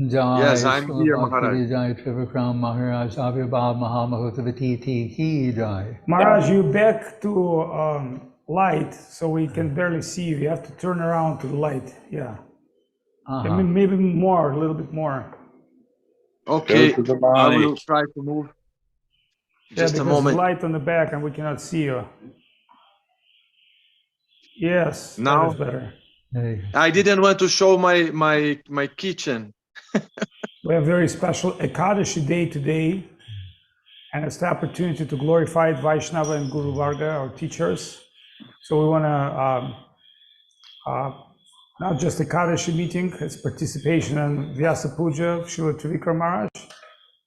Yes, I'm Srila here, Bhakti Maharaj. Jai, Trivikram Maharaj, Avirbhav Mahamahotavati Ki Jai. Maharaj, you back to light, so we can barely see you. You have to turn around to the light. Yeah. And maybe more, a little bit more. Okay, Go to the I body. will try to move. Just a because moment. the light on the back and we cannot see you. Yes, Now? that is better. Hey. I didn't want to show my kitchen. We have very special Ekadashi day today, and it's the opportunity to glorify Vaishnava and Guru Varga, our teachers. So we want to, not just Ekadashi meeting, it's participation in Vyasa Puja of Srila Trivikram Maharaj.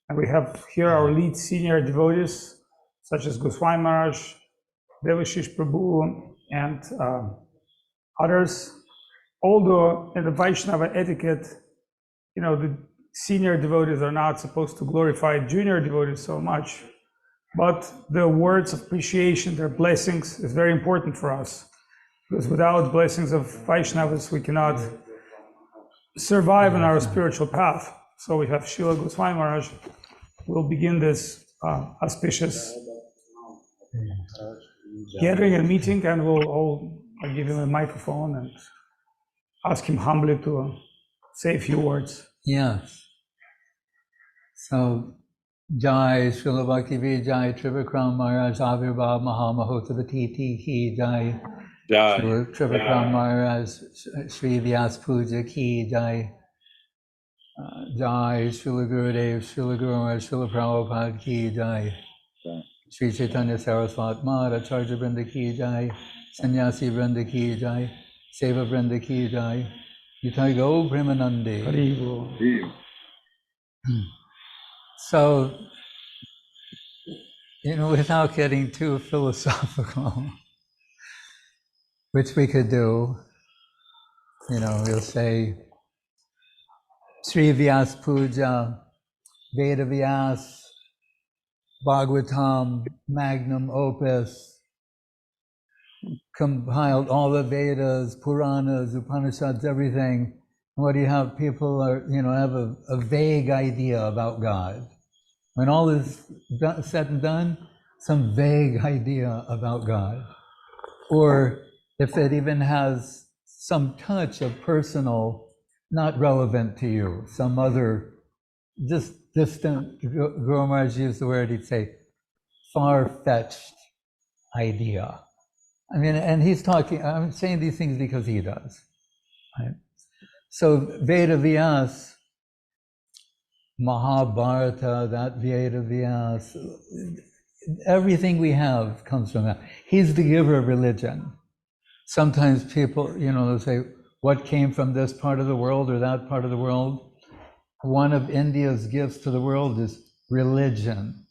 And we have here our lead senior devotees, such as Goswami Maharaj, Devashisha Prabhu, and others. Although in the Vaishnava etiquette, the senior devotees are not supposed to glorify junior devotees so much, but the words of appreciation, their blessings, is very important for us. Because without blessings of Vaishnavas, we cannot survive in our spiritual path. So we have Srila Goswami Maharaj. We'll begin this auspicious gathering and meeting, and I'll give him a microphone and ask him humbly to say a few words. Yes. So, Jai, Srila Bhakti Jai, Trivikram Maharaj, Avirbhav Mahamahotavati Ki Jai, Srila Trivikram Maharaj, Sri Vyasa Puja Ki Jai, Jai, Srila Gurudeva, Srila Guru Maharaj, Srila Prabhupada Ki Jai, Sri Chaitanya Saraswat Mata, Acharya Vrinda Ki Jai, Sannyasi Vrinda Ki Jai, Seva Vrinda Ki Jai, Nitai Go Premanande. So, without getting too philosophical, which we could do, we'll say Sri Vyasa Puja, Vedavyasa, Bhagavatam, magnum opus, compiled all the Vedas, Puranas, Upanishads, everything. What do you have? People have a vague idea about God. When all is said and done, some vague idea about God. Or if it even has some touch of personal, not relevant to you, some other just distant, Guru Maharaj used the word, he'd say, far-fetched idea. I mean, and he's talking, I'm saying these things because he does. Right? So Vedavyasa, Mahabharata, that Vedavyasa, everything we have comes from that. He's the giver of religion. Sometimes people, they'll say, what came from this part of the world or that part of the world? One of India's gifts to the world is religion.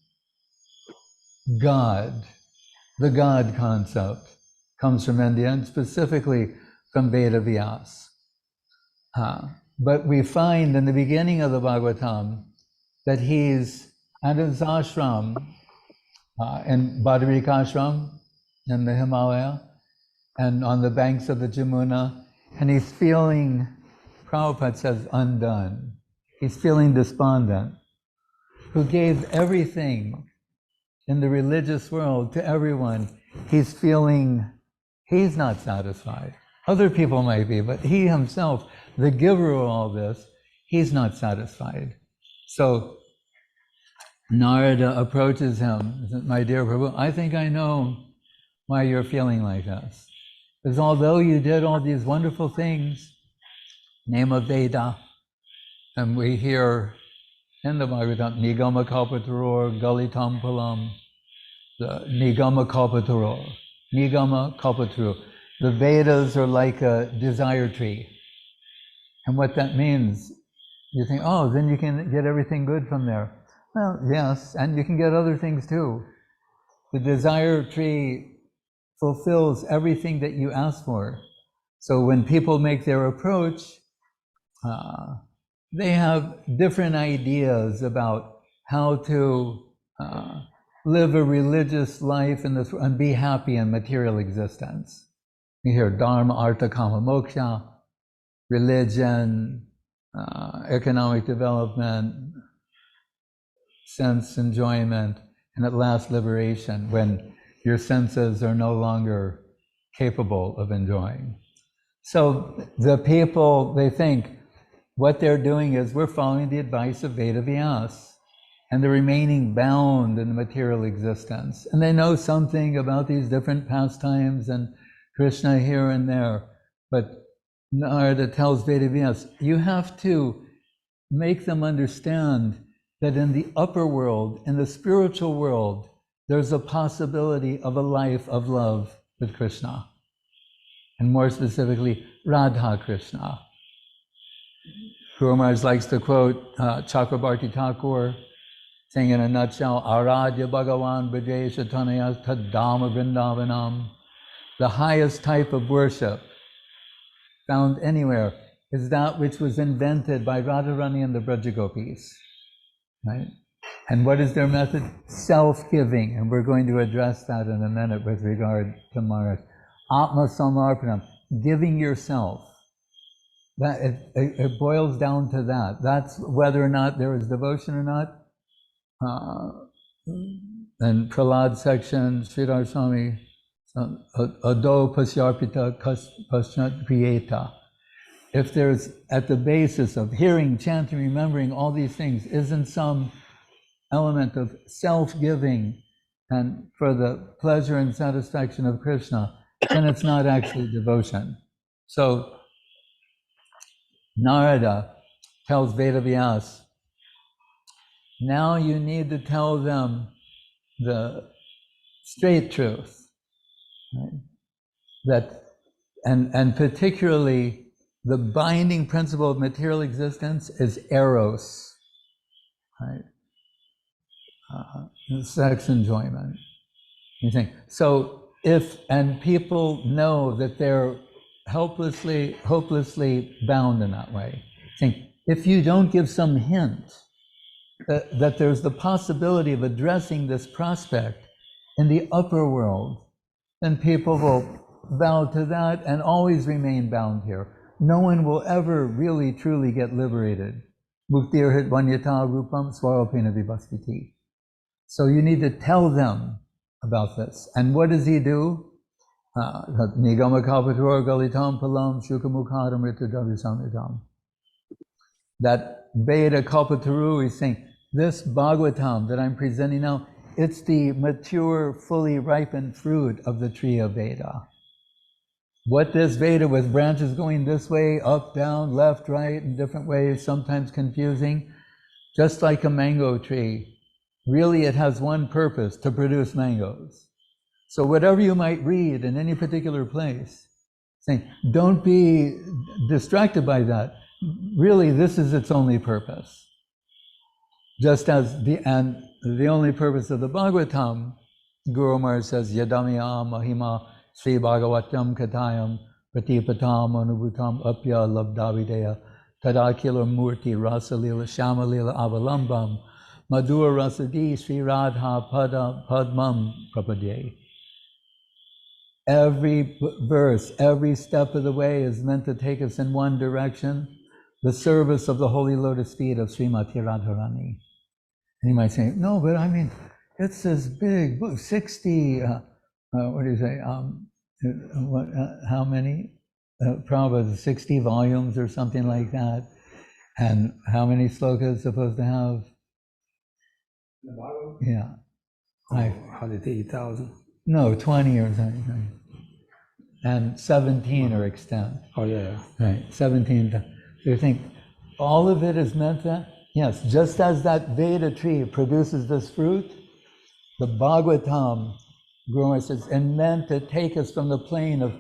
God, the God concept, comes from India, and specifically from Vedavyasa. But we find in the beginning of the Bhagavatam that he's at his ashram, in Badrika Ashram in the Himalaya, and on the banks of the Jamuna, and he's feeling, Prabhupada says, undone. He's feeling despondent. Who gave everything in the religious world to everyone, he's feeling he's not satisfied. Other people might be, but he himself, the giver of all this, he's not satisfied. So Narada approaches him and says, my dear Prabhu, I think I know why you're feeling like this. Because although you did all these wonderful things, name of Veda, and we hear in the Bhagavatam, Nigama Kalpataror, Galitam Palam, the Nigama Kalpataror, Nigama Kalpataror. The Vedas are like a desire tree. And what that means, you think, oh, then you can get everything good from there. Well, yes, and you can get other things too. The desire tree fulfills everything that you ask for. So when people make their approach, they have different ideas about how to live a religious life in this and be happy in material existence. You hear Dharma, Artha, Kama, Moksha, religion, economic development, sense enjoyment, and at last liberation when your senses are no longer capable of enjoying. So the people, they think what they're doing is we're following the advice of Vedavyasa and they're remaining bound in the material existence. And they know something about these different pastimes and Krishna here and there. But Narada tells Vedavyasa, you have to make them understand that in the upper world, in the spiritual world, there's a possibility of a life of love with Krishna. And more specifically, Radha-Krishna. Guru Maharaj likes to quote Chakrabarti Thakur, saying in a nutshell, Aradhya Bhagavan Brajesha Tanaya Tadama Vrindavanam. The highest type of worship found anywhere is that which was invented by Radharani and the Brajagopis, right? And what is their method? Self-giving, and we're going to address that in a minute with regard to Maharaj. Atma Samarpanam, giving yourself. That it boils down to that. That's whether or not there is devotion or not. And Prahlad section, Sridhar Swami, Ado Pasyarpita Pasyat Kriyeta. If there's at the basis of hearing, chanting, remembering all these things, isn't some element of self-giving and for the pleasure and satisfaction of Krishna, then it's not actually devotion. So Narada tells Vedavyasa, now you need to tell them the straight truth, right? That, and particularly the binding principle of material existence is eros, right? Sex enjoyment. You think so? And people know that they're hopelessly bound in that way. Think if you don't give some hint that there's the possibility of addressing this prospect in the upper world, then people will bow to that and always remain bound here. No one will ever really truly get liberated. Muktir hitvanyata rupam swarapena vibhastiti. So you need to tell them about this. And what does he do? Nigama kalpatura galitam palam shukamukharam ritudavisamritam. That Veda kalpataru is saying, this Bhagavatam that I'm presenting now, it's the mature, fully ripened fruit of the tree of Veda. What this Veda with branches going this way, up, down, left, right, in different ways, sometimes confusing, just like a mango tree. Really, it has one purpose, to produce mangoes. So whatever you might read in any particular place, saying, don't be distracted by that. Really, this is its only purpose. Just as the only purpose of the Bhagavatam, Guru Maharaj says, Yadamya Mahima Sri Bhagavatam Katayam Pratipatam Anubhutam Apya Labdavideya Tadakila Murti Rasa Lila Shama Lila Avalambam Madhura Rasadi Sri Radha Padmam Prapadye. Every verse, every step of the way is meant to take us in one direction, the service of the holy lotus feet of Srimati Radharani. And you might say, no, but I mean, it's this big book, 60, what do you say, how many? Probably 60 volumes or something like that. And how many slokas is supposed to have? Yeah. 180,000. No, 20 or something. And 17 are extant. Oh, yeah. Right, 17. So you think all of it is meant that? Yes, just as that Veda tree produces this fruit, the Bhagavatam, Guru Maharaj says, and meant to take us from the plane of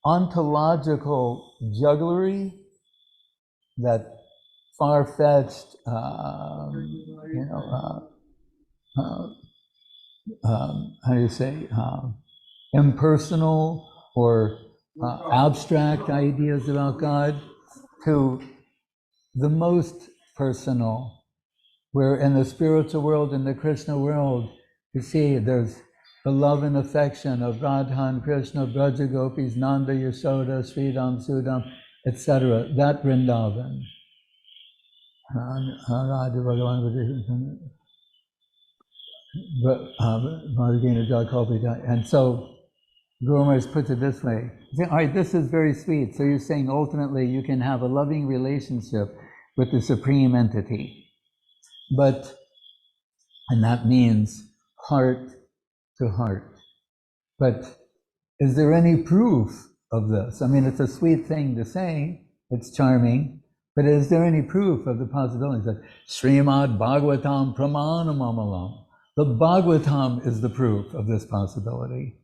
ontological jugglery, that far-fetched, how do you say, impersonal or abstract ideas about God, to the most personal, where in the spiritual world, in the Krishna world, you see there's the love and affection of Radha and Krishna, Braja Gopis, Nanda, Yashoda, Sridham, Sudam, etc. That Vrindavan. Radha Bhagavan, and so Guru Maharaj puts it this way. All right, this is very sweet. So you're saying ultimately you can have a loving relationship with the supreme entity, and that means heart to heart. But is there any proof of this? I mean, it's a sweet thing to say, it's charming, but is there any proof of the possibility that Srimad Bhagavatam Pramanamamalam? The Bhagavatam is the proof of this possibility.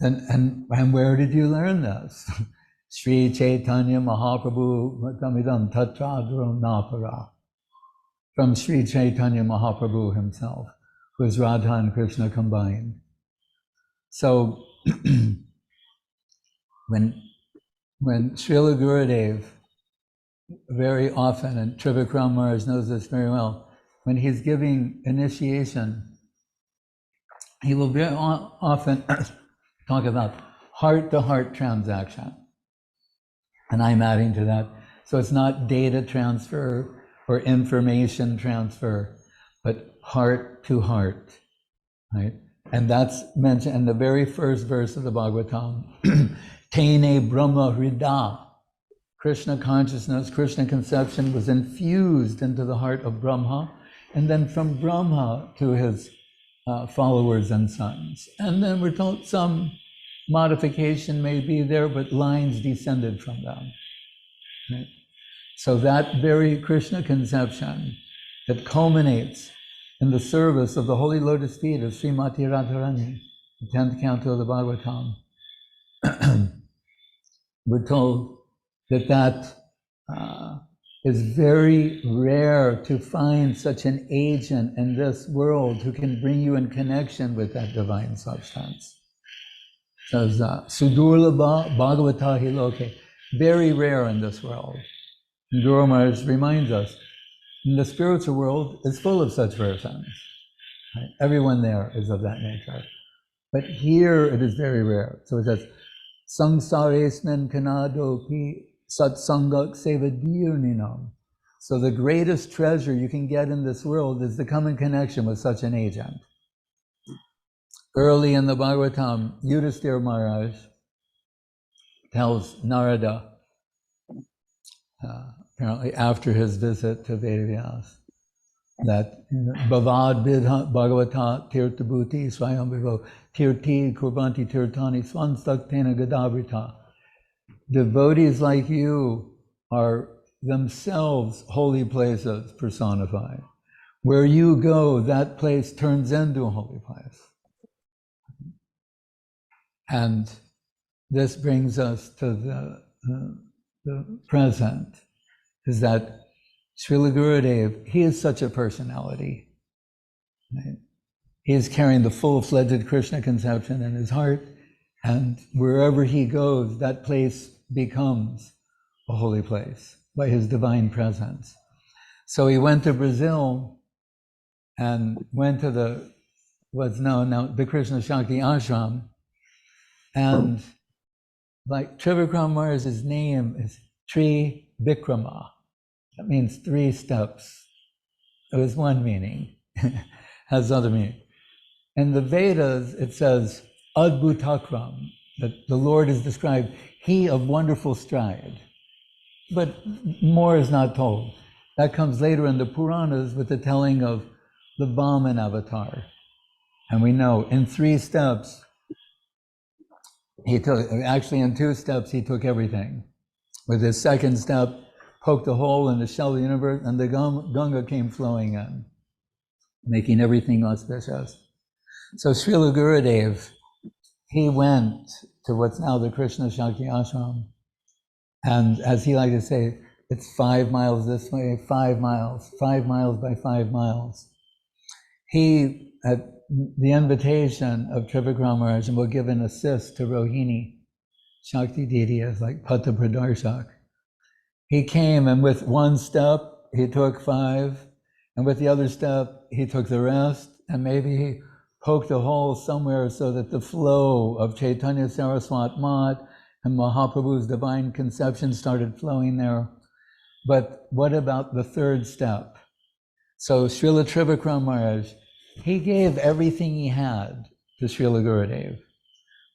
And where did you learn this? Sri Chaitanya Mahaprabhu Tamidam Tatradram Napara. From Sri Chaitanya Mahaprabhu himself, who is Radha and Krishna combined. So when Srila Gurudev, very often, and Trivikram Maharaj knows this very well, when he's giving initiation, he will very often talk about heart-to-heart transaction. And I'm adding to that. So it's not data transfer or information transfer, but heart to heart, right? And that's mentioned in the very first verse of the Bhagavatam. Tene Brahma Hrida. Krishna consciousness, Krishna conception was infused into the heart of Brahma, and then from Brahma to his followers and sons. And then we're told some modification may be there, but lines descended from them. Right? So that very Krishna conception that culminates in the service of the holy lotus feet of Srimati Radharani, the 10th canto of the Bhagavatam, we're told that is very rare to find such an agent in this world who can bring you in connection with that divine substance. Says Sudurlabha Bhagavata Hiloke, very rare in this world. And Guru Maharaj reminds us, in the spiritual world is full of such persons. Right? Everyone there is of that nature. But here it is very rare. So it says, Samsaresman Kanadopi Satsangak Sevadiyuninam. So the greatest treasure you can get in this world is to come in connection with such an agent. Early in the Bhagavatam, Yudhisthira Maharaj tells Narada, apparently after his visit to Vedavyasa, that Bhavad Vidha Bhagavata Tirtabhuti Swayambhivo Tirti Kurbanti Tirtani Svanstaktena Gadabrita. Devotees like you are themselves holy places personified. Where you go, that place turns into a holy place. And this brings us to the present, is that Srila Gurudev, he is such a personality. Right? He is carrying the full-fledged Krishna conception in his heart, and wherever he goes, that place becomes a holy place by his divine presence. So he went to Brazil and went to what's known now, the Krishna Shakti Ashram, and like Trivikram Maharaj's name is Trivikrama. That means 3 steps. It was one meaning, has other meaning. In the Vedas, it says, Adbhutakram, that the Lord is described, he of wonderful stride. But more is not told. That comes later in the Puranas with the telling of the Vamana avatar. And we know in 3 steps, he took, actually in 2 steps, he took everything. With his second step, poked a hole in the shell of the universe, and the Ganga came flowing in, making everything auspicious. So Srila Gurudev, he went to what's now the Krishna Shakti Ashram, and as he liked to say, it's 5 miles this way, 5 miles, 5 miles by 5 miles. He, at the invitation of Trivikram Maharaj, will give an assist to Rohini, Shakti deity as like Pata Pradarshak. He came, and with 1 step, he took 5, and with the other step, he took the rest, and maybe he poked a hole somewhere so that the flow of Chaitanya Saraswat Mat and Mahaprabhu's divine conception started flowing there. But what about the third step? So Srila Trivikram Maharaj, he gave everything he had to Srila Gurudev.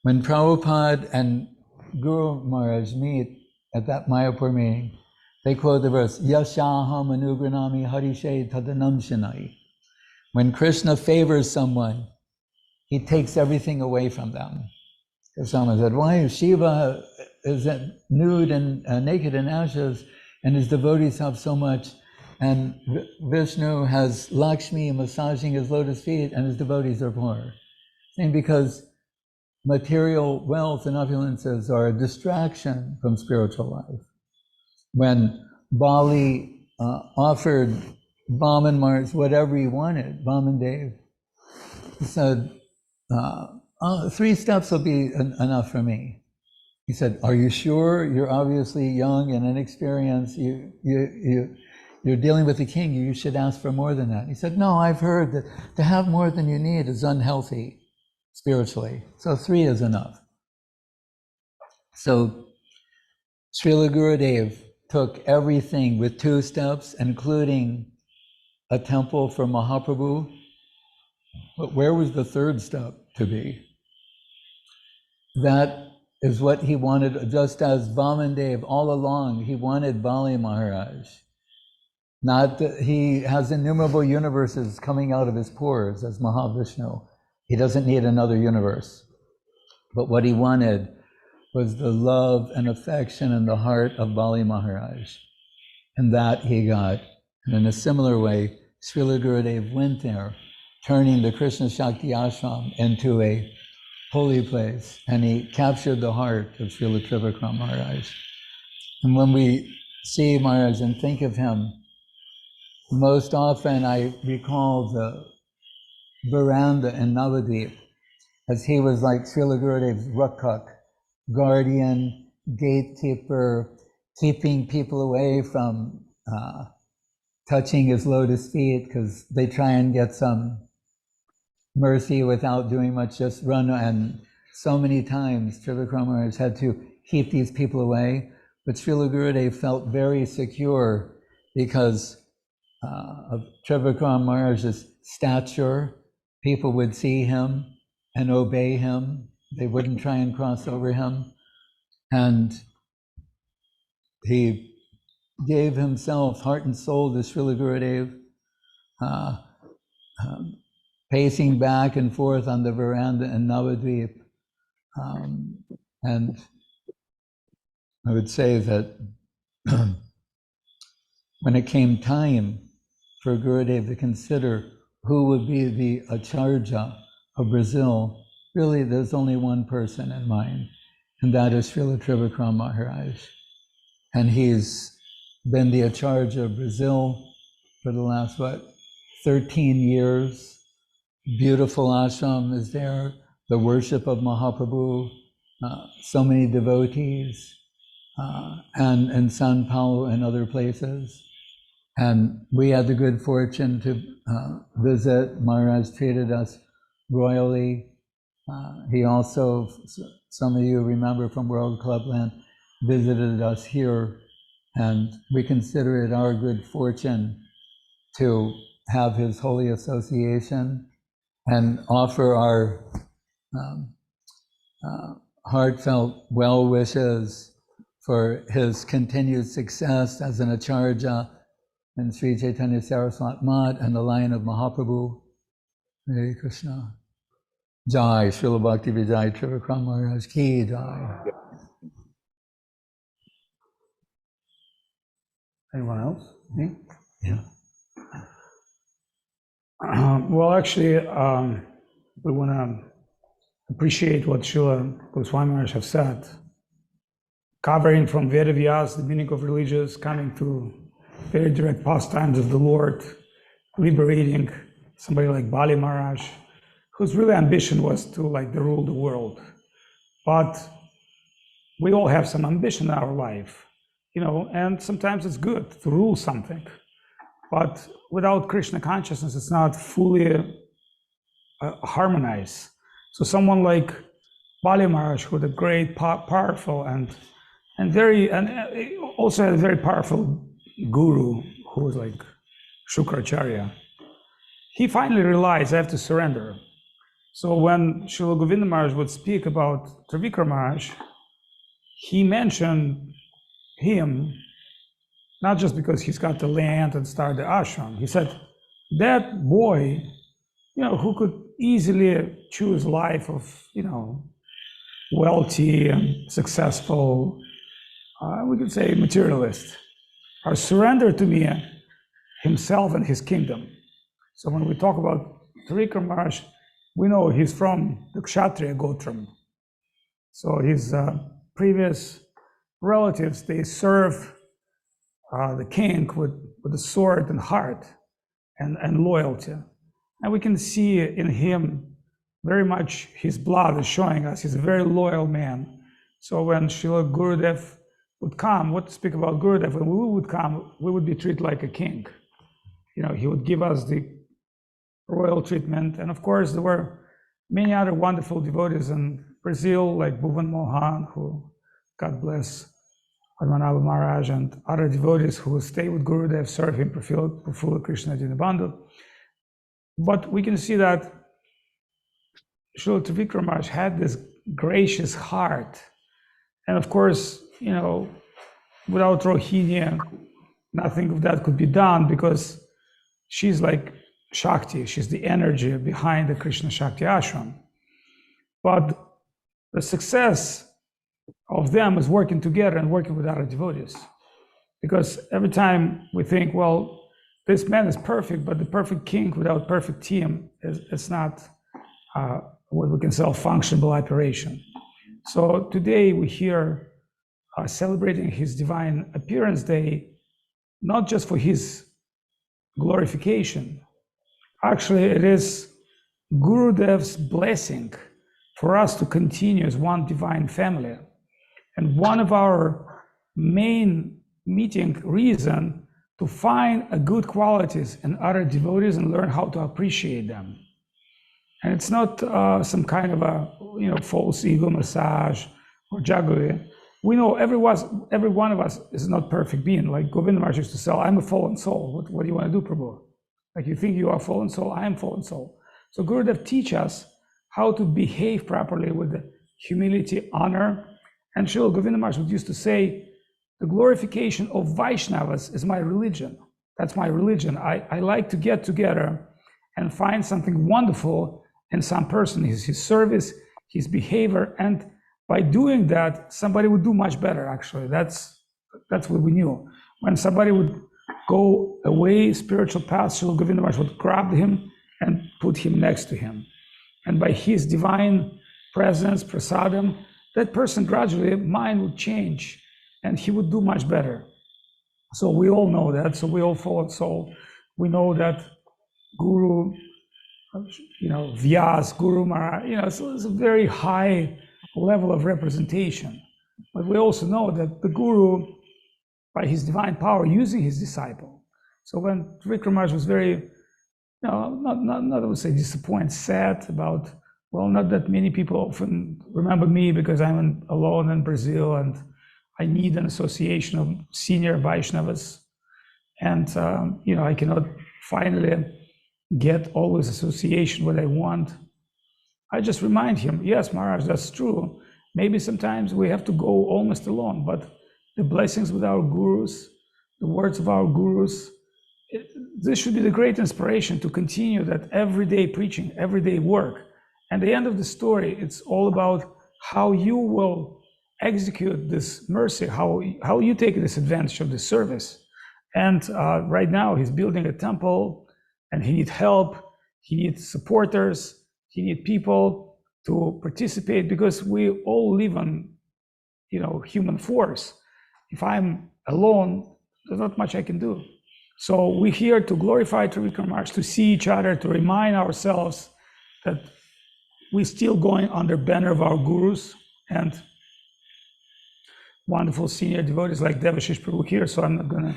When Prabhupada and Guru Maharaj meet at that Mayapur meeting, they quote the verse, Yashaham anugranami harishe tadanam shinai. When Krishna favors someone, he takes everything away from them. Because someone said, why is Shiva is nude and naked in ashes, and his devotees have so much, and Vishnu has Lakshmi massaging his lotus feet, and his devotees are poor? And because material wealth and opulences are a distraction from spiritual life. When Bali offered Vamana Maharaj whatever he wanted, Vamana Dev, he said, 3 steps will be enough for me. He said, are you sure? You're obviously young and inexperienced. You're dealing with the king. You should ask for more than that. He said, no, I've heard that to have more than you need is unhealthy spiritually. So 3 is enough. So Srila Gurudev took everything with 2 steps, including a temple for Mahaprabhu. But where was the 3rd step to be? That is what he wanted, just as Vamana Dev all along, he wanted Bali Maharaj. Not that he has innumerable universes coming out of his pores as Mahavishnu. He doesn't need another universe. But what he wanted was the love and affection in the heart of Bali Maharaj. And that he got. And in a similar way, Srila Gurudev went there, turning the Krishna Shakti Ashram into a holy place, and he captured the heart of Srila Trivikram Maharaj. And when we see Maharaj and think of him, most often I recall the veranda in Navadvip, as he was like Srila Gurudev's Rakak, guardian, gatekeeper, keeping people away from touching his lotus feet, because they try and get some mercy without doing much, just run. And so many times Trivikram Maharaj had to keep these people away. But Srila Gurudev felt very secure because of Trivikram Maharaj's stature. People would see him and obey him. They wouldn't try and cross over him. And he gave himself heart and soul to Srila Gurudev, pacing back and forth on the veranda in Navadvip. And I would say that when it came time for Gurudev to consider who would be the acharya of Brazil, really there's only one person in mind, and that is Srila Trivikram Maharaj. And he's been the acharya of Brazil for the last, 13 years. Beautiful ashram is there, the worship of Mahaprabhu, so many devotees, and in Sao Paulo and other places. And we had the good fortune to visit. Maharaj treated us royally. He also, some of you remember from World Clubland, visited us here, and we consider it our good fortune to have his holy association and offer our heartfelt well wishes for his continued success as an acharya in Sri Chaitanya Saraswat Mat and the line of Mahaprabhu. Hare Krishna. Jai, Srila Bhakti Vijay Trivikram Maharaj Ki Jai. Anyone else? Me? Yeah. Well, actually, we want to appreciate what Srila Goswami Maharaj have said, covering from Vedavyasa, the meaning of religious, coming to very direct pastimes of the Lord, liberating somebody like Bali Maharaj, whose really ambition was to rule the world. But we all have some ambition in our life, and sometimes it's good to rule something. But without Krishna consciousness, it's not fully harmonized. So someone like Bali Maharaj, who had a great, powerful, and also had a very powerful guru who was like Shukracharya, he finally realized I have to surrender. So when Srila Govinda Maharaj would speak about Trivikram Maharaj, he mentioned him not just because he's got the land and started the ashram. He said, that boy, who could easily choose life of, wealthy and successful, we could say materialist, or surrender to me himself and his kingdom. So when we talk about Trivikram Maharaj, we know he's from the Kshatriya Gotram. So his previous relatives, they serve the king with the sword and heart and loyalty. And we can see in him very much his blood is showing us he's a very loyal man. So when Srila Gurudev would come, what to speak about Gurudev, when we would come, we would be treated like a king. He would give us the royal treatment. And of course, there were many other wonderful devotees in Brazil, like Bhuvan Mohan, who, God bless, Narada Maharaj, and other devotees who stay with Gurudev, serve him, Prafula Krishna Dinabandhu. But we can see that Srila Trivikram Maharaj had this gracious heart. And of course, without Rohini, nothing of that could be done, because she's like Shakti, she's the energy behind the Krishna Shakti ashram. But the success of them is working together and working with other devotees. Because every time we think, well, this man is perfect, but the perfect king without perfect team is not what we can call functional operation. So today we here celebrating his divine appearance day, not just for his glorification. Actually, it is Gurudev's blessing for us to continue as one divine family. And one of our main meeting reason to find a good qualities in other devotees and learn how to appreciate them. And it's not some kind of a false ego massage or jugglery. We know every one of us is not perfect being. Like Govinda Maharaj used to say, I'm a fallen soul. What do you want to do, Prabhu? Like, you think you are a fallen soul, I am fallen soul. So Gurudev teach us how to behave properly with humility, honor. And Srila Govinda Maharaj used to say, the glorification of Vaishnavas is my religion. That's my religion. I like to get together and find something wonderful in some person, his service, his behavior. And by doing that, somebody would do much better, actually. That's what we knew. When somebody would go away spiritual path, Srila Govinda Maharaj would grab him and put him next to him. And by his divine presence, prasadam, that person gradually, mind would change and he would do much better. So we all know that. So we all fallen soul. We know that Guru, Vyasa, Guru Maharaj, so it's a very high level of representation. But we also know that the Guru, by his divine power, using his disciple. So when Trivikram Maharaj was very, not I would say disappointed, sad about, well, not that many people often remember me because I'm alone in Brazil and I need an association of senior Vaishnavas. And, I cannot finally get always association what I want. I just remind him, yes, Maharaj, that's true. Maybe sometimes we have to go almost alone, but the blessings with our gurus, the words of our gurus, this should be the great inspiration to continue that everyday preaching, everyday work. And the end of the story, it's all about how you will execute this mercy, how you take this advantage of the service. And right now he's building a temple and he needs help, he needs supporters, he needs people to participate, because we all live on, human force. If I'm alone, there's not much I can do. So we're here to glorify Trivikram Maharaj, to see each other, to remind ourselves that we're still going under banner of our gurus and wonderful senior devotees like Devashisha Prabhu here. So I'm not going to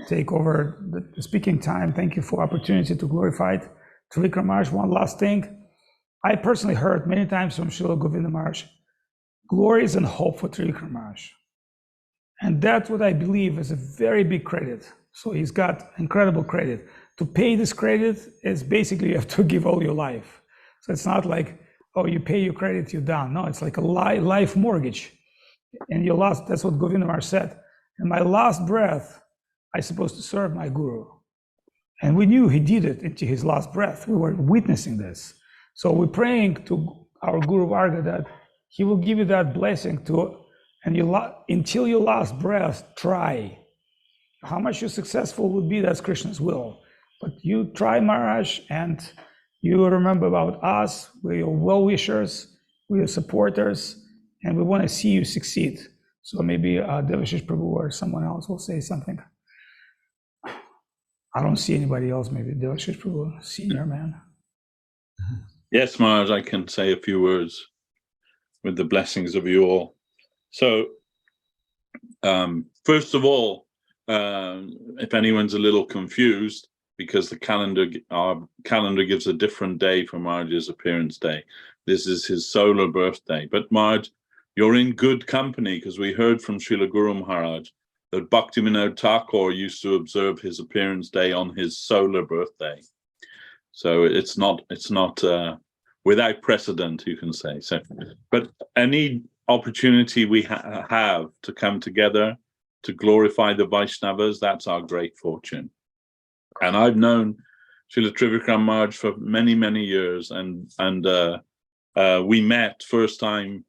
take over the speaking time. Thank you for opportunity to glorify Trivikram Maharaj. One last thing. I personally heard many times from Srila Govinda Maharaj, glories and hope for Trivikram Maharaj. And that's what I believe is a very big credit. So he's got incredible credit. To pay this credit is basically you have to give all your life. So it's not like, oh, you pay your credit, you're done. No, it's like a life mortgage. And your last, that's what Govinda Maharaj said. In my last breath, I'm supposed to serve my guru. And we knew he did it into his last breath. We were witnessing this. So we're praying to our Guru Varga that he will give you that blessing to, and until your last breath, try. How much you're successful would be, that's Krishna's will. But you try, Maharaj, and you remember about us. We're your well-wishers, we're your supporters, and we want to see you succeed. So maybe Devashisha Prabhu or someone else will say something. I don't see anybody else, maybe Devashisha Prabhu, senior man. Yes, Maharaj, I can say a few words with the blessings of you all. So, first of all, if anyone's a little confused, because our calendar gives a different day for Maharaj's appearance day. This is his solar birthday. But Maharaj, you're in good company, because we heard from Srila Guru Maharaj that Bhaktivinoda Thakur used to observe his appearance day on his solar birthday. So it's not without precedent, you can say. So, but any opportunity we have to come together to glorify the Vaishnavas, that's our great fortune. And I've known Srila Trivikram Maharaj for many, many years, and we met first time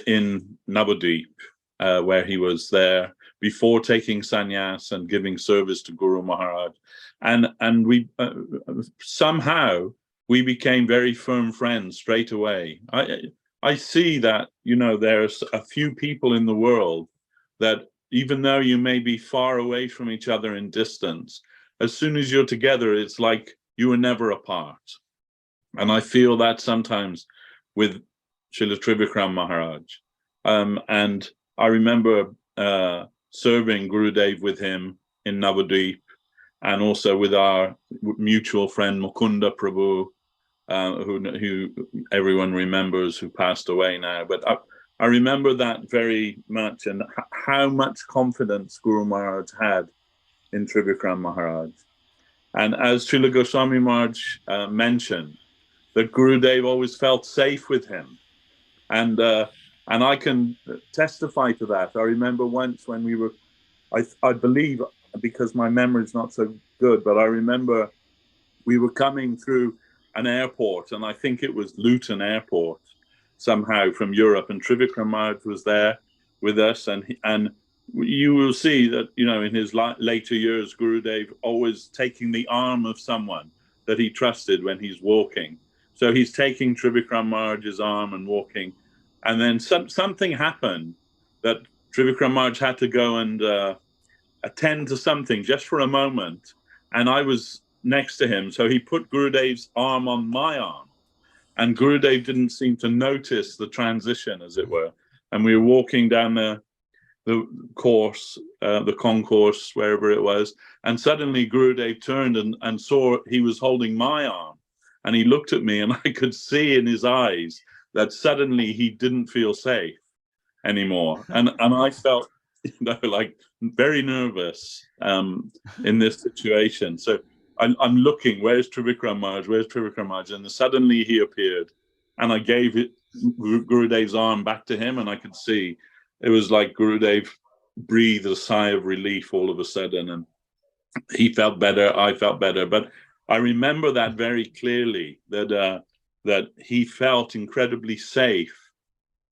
in Navadvip, where he was there before taking sannyas and giving service to Guru Maharaj, and we somehow we became very firm friends straight away. I see that, there's a few people in the world that, even though you may be far away from each other in distance, as soon as you're together, it's like you were never apart. And I feel that sometimes with Srila Trivikram Maharaj. And I remember serving Gurudev with him in Navadvip, and also with our mutual friend Mukunda Prabhu, who everyone remembers, who passed away now. But I remember that very much, and how much confidence Guru Maharaj had in Trivikram Maharaj. And as Srila Goswami Maharaj mentioned, that Gurudev always felt safe with him. And I can testify to that. I remember once when we were, I believe, because my memory is not so good, but I remember we were coming through an airport, and I think it was Luton Airport, somehow from Europe, and Trivikram Maharaj was there with us, and you will see that, in his later years, Gurudev always taking the arm of someone that he trusted when he's walking. So he's taking Trivikram Maharaj's arm and walking, and then something happened that Trivikram Maharaj had to go and attend to something just for a moment, and I was next to him, so he put Gurudev's arm on my arm, and Gurudev didn't seem to notice the transition, as it were, and we were walking down the course, the concourse, wherever it was, and suddenly Gurudev turned and saw he was holding my arm, and he looked at me, and I could see in his eyes that suddenly he didn't feel safe anymore, and I felt, like very nervous in this situation. So I'm looking, where's Trivikram Maharaj? Where's Trivikram Maharaj? And suddenly he appeared, and I gave Gurudev's arm back to him, and I could see it was like Gurudev breathed a sigh of relief all of a sudden, and he felt better, I felt better. But I remember that very clearly, that he felt incredibly safe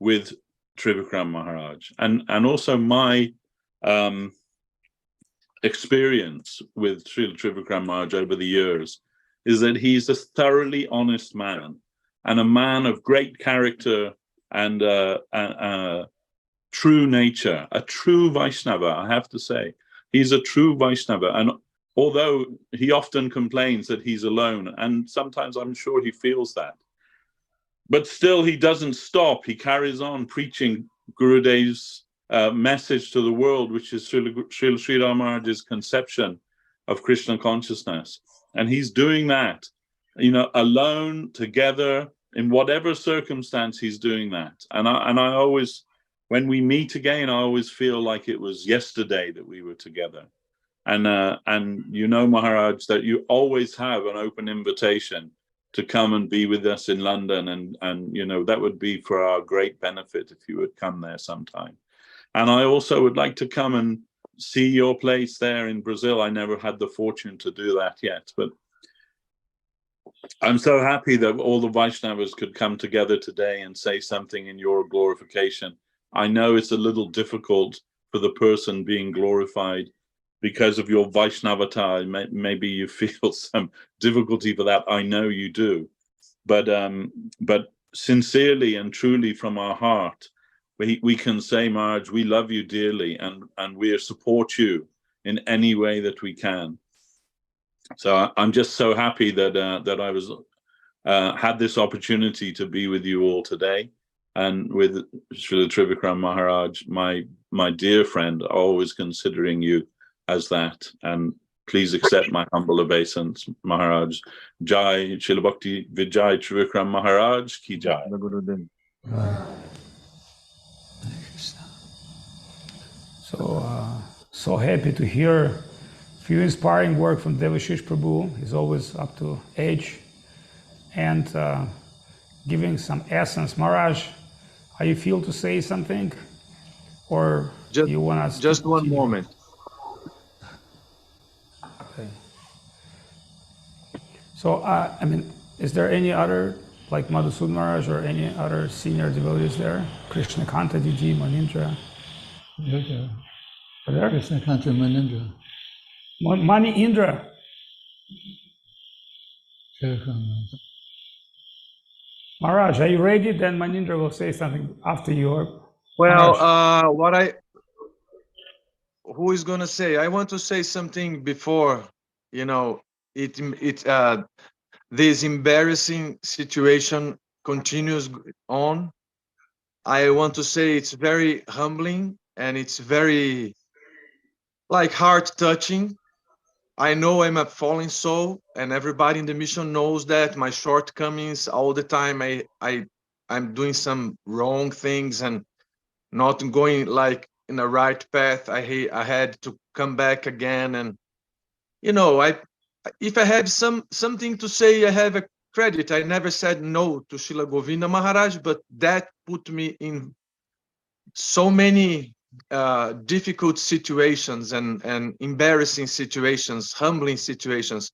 with Trivikram Maharaj. And also my experience with Srila Trivikram Maharaj over the years is that he's a thoroughly honest man, and a man of great character and true nature, a true Vaishnava, I have to say. He's a true Vaishnava, and although he often complains that he's alone, and sometimes I'm sure he feels that, but still he doesn't stop. He carries on preaching Gurudev's message to the world, which is Srila Sri Radha Maharaj's conception of Krishna consciousness. And he's doing that, alone, together, in whatever circumstance he's doing that. And I always, when we meet again, I always feel like it was yesterday that we were together. And you know, Maharaj, that you always have an open invitation to come and be with us in London, and you know, that would be for our great benefit if you would come there sometime. And I also would like to come and see your place there in Brazil. I never had the fortune to do that yet, but I'm so happy that all the Vaishnavas could come together today and say something in your glorification. I know it's a little difficult for the person being glorified because of your Vaishnavata. Maybe you feel some difficulty for that. I know you do, but sincerely and truly from our heart, we can say, Maharaj, we love you dearly, and we support you in any way that we can. So I'm just so happy that I was had this opportunity to be with you all today, and with Srila Trivikram Maharaj, my dear friend, always considering you as that. And please accept my humble obeisance, Maharaj. Jai Srila Bhakti Vijay Trivikram Maharaj ki jai. So happy to hear few inspiring work from Devashisha Prabhu. He's always up to age and giving some essence. Maharaj, how you feel to say something, or you want us just one moment? Okay. So I mean, is there any other, like Madhusudan Maharaj or any other senior devotees there? Krishna Kanta Diji, Munindra. Are there? Krishna Kanta Munindra. Mani Indra. Maharaj, are you ready? Then Manindra will say something after you. Well, who is gonna say? I want to say something before, you know, this embarrassing situation continues on. I want to say it's very humbling, and it's very like heart touching. I know I'm a fallen soul, and everybody in the mission knows that my shortcomings all the time. I'm doing some wrong things and not going like in the right path. I had to come back again, and you know, if I have something to say, I have a credit. I never said no to Srila Govinda Maharaj, but that put me in so many difficult situations and embarrassing situations, humbling situations.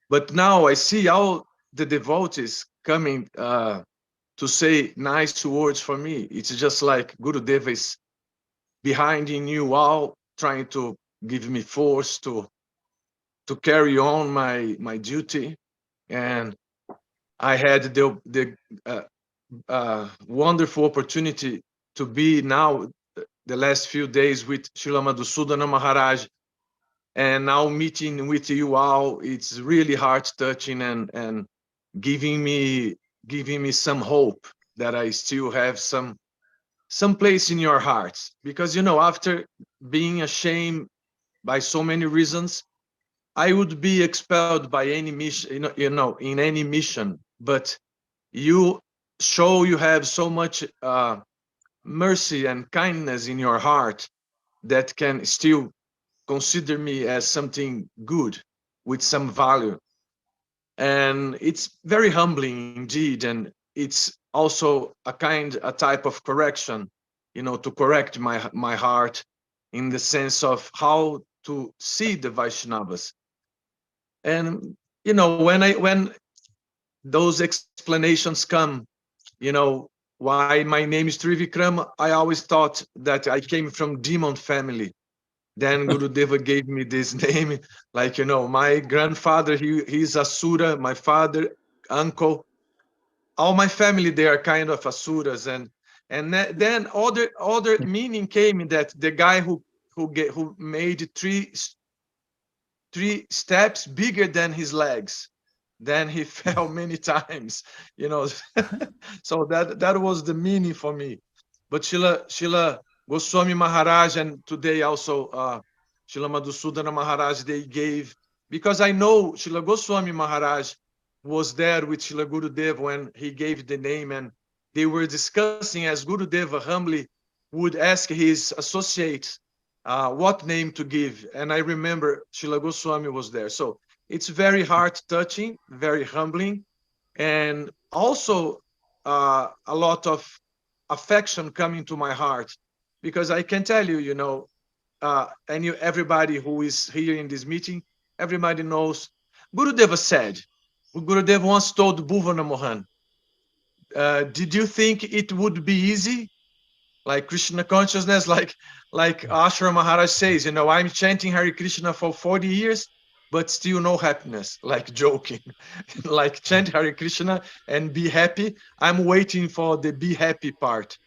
But now I see all the devotees coming to say nice words for me. It's just like Gurudeva is behind in you all, trying to give me force to carry on my duty. And I had the wonderful opportunity to be now the last few days with Srila Madhusudan Maharaj, and now meeting with you all. It's really heart touching and giving me some hope that I still have some place in your hearts, because you know, after being ashamed by so many reasons, I would be expelled by any mission, you know, in any mission. But you show you have so much mercy and kindness in your heart that can still consider me as something good with some value. And it's very humbling indeed, and it's also a type of correction, you know, to correct my heart in the sense of how to see the Vaishnavas. And you know, when those explanations come, you know, why my name is Trivikram, I always thought that I came from demon family. Then Gurudeva gave me this name, like, you know, my grandfather, he's Asura, my father, uncle, all my family, they are kind of Asuras. And then other meaning came in that the guy who made three steps bigger than his legs, then he fell many times, you know. So that was the meaning for me. But Srila Goswami Maharaj, and today also Srila Madhusudan Maharaj, they gave, because I know Srila Goswami Maharaj was there with Srila Gurudeva when he gave the name, and they were discussing as Gurudeva humbly would ask his associates what name to give. And I remember Srila Goswami was there. So it's very heart-touching, very humbling, and also a lot of affection coming to my heart, because I can tell you, you know, and everybody who is here in this meeting, everybody knows. Gurudeva said, Gurudeva once told Bhuvana Mohan, did you think it would be easy? Like Krishna consciousness, like Ashram Maharaj says, you know, I'm chanting Hare Krishna for 40 years, but still no happiness, like joking. Like chant Hare Krishna and be happy. I'm waiting for the be happy part.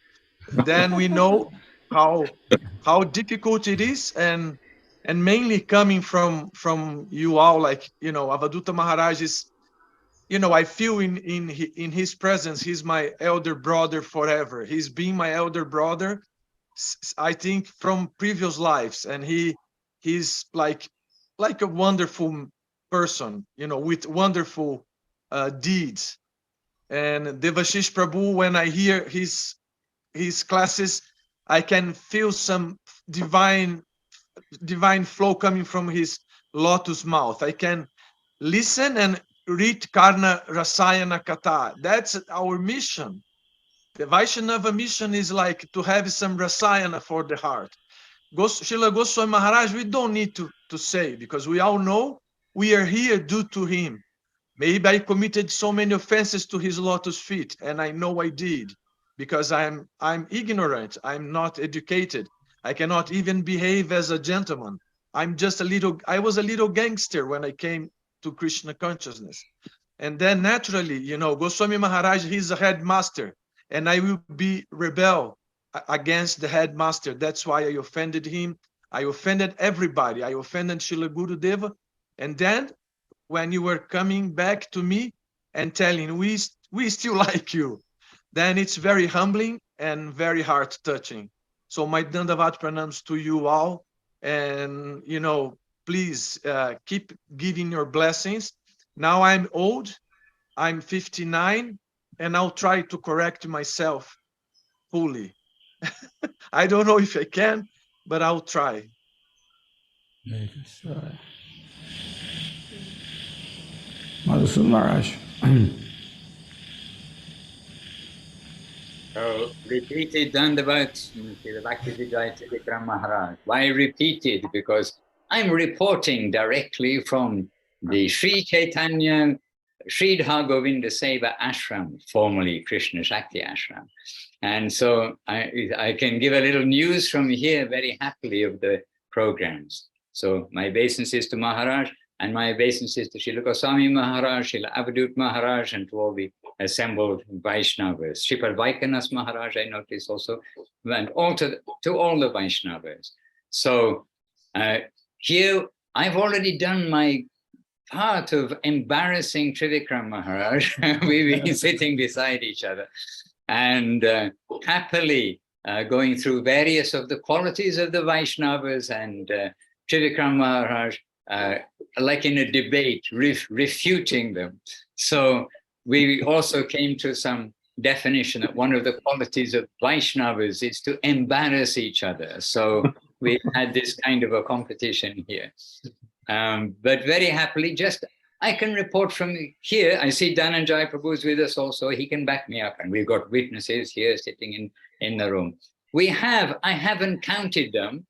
Then we know how difficult it is, and mainly coming from you all, like, you know, Avadhut Maharaj is, you know, I feel in his presence, he's my elder brother forever. He's been my elder brother, I think, from previous lives, and he's like a wonderful person, you know, with wonderful deeds. And Devashisha Prabhu, when I hear his classes, I can feel some divine flow coming from his lotus mouth. I can listen and read Karna Rasayana Katha. That's our mission. The Vaishnava mission is like to have some Rasayana for the heart. Srila Goswami Maharaj, we don't need to say, because we all know we are here due to him. Maybe I committed so many offenses to his lotus feet, and I know I did, because I'm ignorant, I'm not educated. I cannot even behave as a gentleman. I was a little gangster when I came to Krishna consciousness. And then naturally, you know, Goswami Maharaj, he's a headmaster, and I will be rebel against the headmaster. That's why I offended him. I offended everybody. I offended Srila Gurudeva. And then when you were coming back to me and telling, we still like you, then it's very humbling and very heart touching. So my Dandavat pranams to you all. And, you know, please keep giving your blessings. Now I'm old, I'm 59, and I'll try to correct myself fully. I don't know if I can, but I'll try. Madhusudan Maharaj. So, repeated Dandavat to the Bhakti Trivikram Maharaj. Why repeated? Because I'm reporting directly from the Sri Chaitanya Sridhar Govinda Seva Ashram, formerly Krishna Shakti Ashram. And so I can give a little news from here very happily of the programs. So my obeisances to Maharaj, and my obeisances to Srila Goswami Maharaj, Srila Avadhut Maharaj, and to all the assembled Vaishnavas. Sripad Vaikanasa Maharaj, I notice also, and all to all the Vaishnavas. So here I've already done my part of embarrassing Trivikram Maharaj. We've been sitting beside each other and happily going through various of the qualities of the Vaishnavas, and Trivikram Maharaj, like in a debate, refuting them. So we also came to some definition that one of the qualities of Vaishnavas is to embarrass each other. So we had this kind of a competition here. But very happily, just I can report from here. I see Dhananjay Prabhu is with us also. He can back me up, and we've got witnesses here sitting in the room. I haven't counted them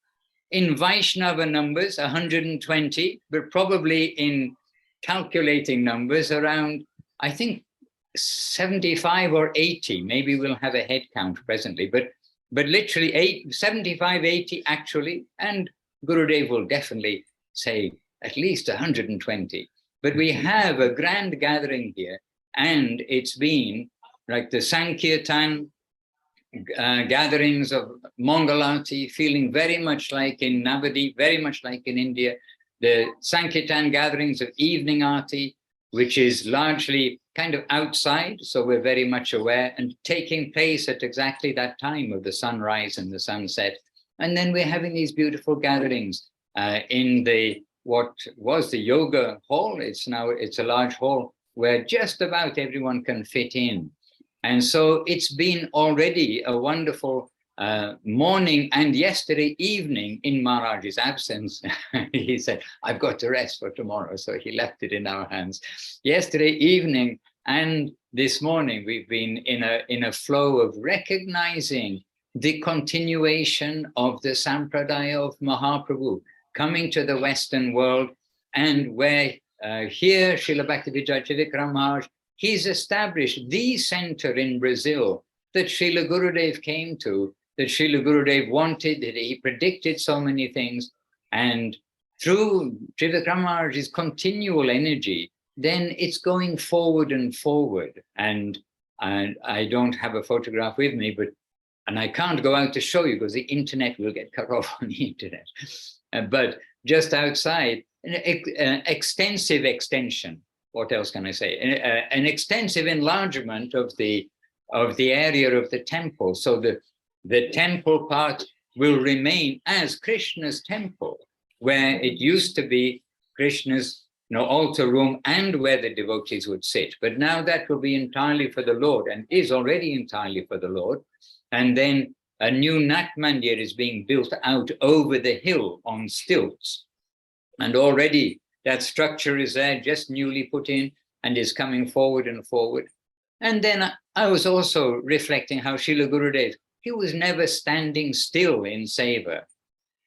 in Vaishnava numbers, 120, but probably in calculating numbers around, I think, 75 or 80. Maybe we'll have a head count presently, but literally 75, 80 actually, and Gurudev will definitely say at least 120. But we have a grand gathering here, and it's been like the Sankirtan gatherings of Mangalati, feeling very much like in Navadip, very much like in India, the Sankirtan gatherings of evening Aarti, which is largely kind of outside, so we're very much aware, and taking place at exactly that time of the sunrise and the sunset. And then we're having these beautiful gatherings in what was the yoga hall. It's a large hall where just about everyone can fit in. And so it's been already a wonderful morning and yesterday evening in Maharaj's absence. He said, I've got to rest for tomorrow. So he left it in our hands. Yesterday evening and this morning, we've been in a flow of recognizing the continuation of the Sampradaya of Mahaprabhu coming to the Western world, and where here, Srila Bhaktivedanta Trivikram Maharaj, he's established the center in Brazil that Srila Gurudev came to, that Srila Gurudev wanted, that he predicted so many things. And through Trivikram Maharaj's continual energy, then it's going forward and forward. And I don't have a photograph with me, and I can't go out to show you because the internet will get cut off on the internet. But just outside, an extensive extension. What else can I say? An extensive enlargement of the area of the temple. So the temple part will remain as Krishna's temple, where it used to be Krishna's altar room and where the devotees would sit. But now that will be entirely for the Lord, and is already entirely for the Lord. And then a new Nat Mandir is being built out over the hill on stilts. And already that structure is there, just newly put in, and is coming forward and forward. And then I was also reflecting how Srila Gurudev, he was never standing still in seva.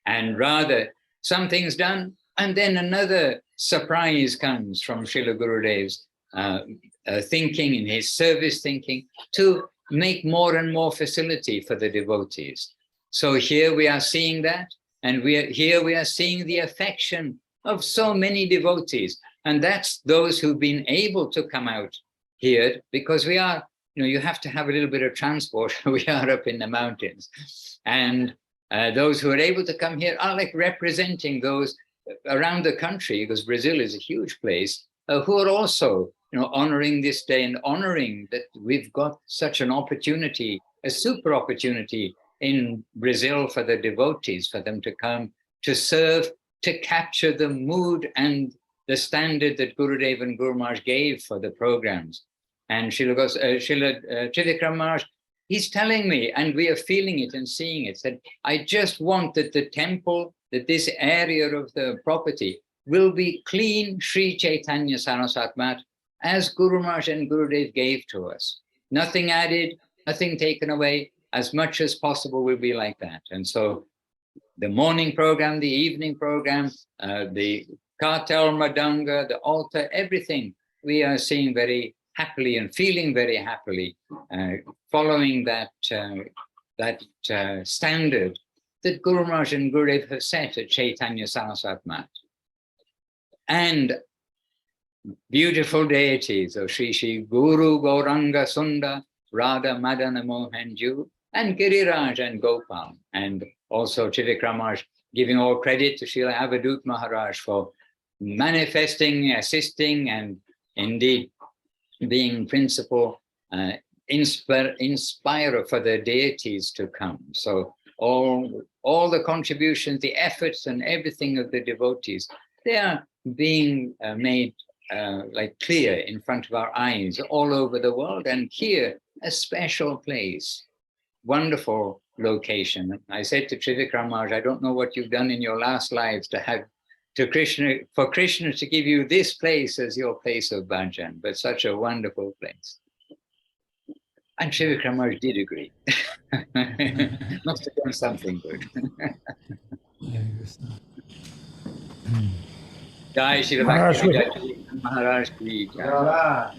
And rather, something's done, and then another surprise comes from Srila Gurudev's thinking, in his service thinking, to make more and more facility for the devotees. So here we are seeing that, and we are seeing the affection of so many devotees. And that's those who've been able to come out here, because we are, you have to have a little bit of transport. We are up in the mountains. And those who are able to come here are like representing those around the country, because Brazil is a huge place, who are also honoring this day and honoring that we've got such an opportunity, a super opportunity in Brazil for the devotees, for them to come to serve, to capture the mood and the standard that Gurudev and Guru Maharaj gave for the programs. And Srila Trivikram Maharaj, he's telling me, and we are feeling it and seeing it, that I just want that the temple, that this area of the property will be clean Sri Chaitanya Saraswat Mat, as Guru Maharaj and Gurudev gave to us. Nothing added, nothing taken away, as much as possible will be like that. And so the morning program, the evening program, the kartal, madanga, the altar, everything, we are seeing very happily and feeling very happily, following that, standard that Guru Maharaj and Gurudev have set at Chaitanya Saraswat Mat. And beautiful deities of Sri Sri Guru Gauranga Sunda, Radha Madana Mohanju, and Giriraj and Gopal. And also Trivikram Maharaj giving all credit to Srila Avadhut Maharaj for manifesting, assisting, and indeed being principal inspirer for the deities to come. So all the contributions, the efforts and everything of the devotees, they are being made like clear in front of our eyes all over the world. And here, a special place, wonderful location. I said to Trivikram Maharaj, I don't know what you've done in your last lives to have for Krishna to give you this place as your place of bhajan, but such a wonderful place. And Trivikram Maharaj did agree. Must have done something good. Jai Srila Bhakti Maharaj ki jai.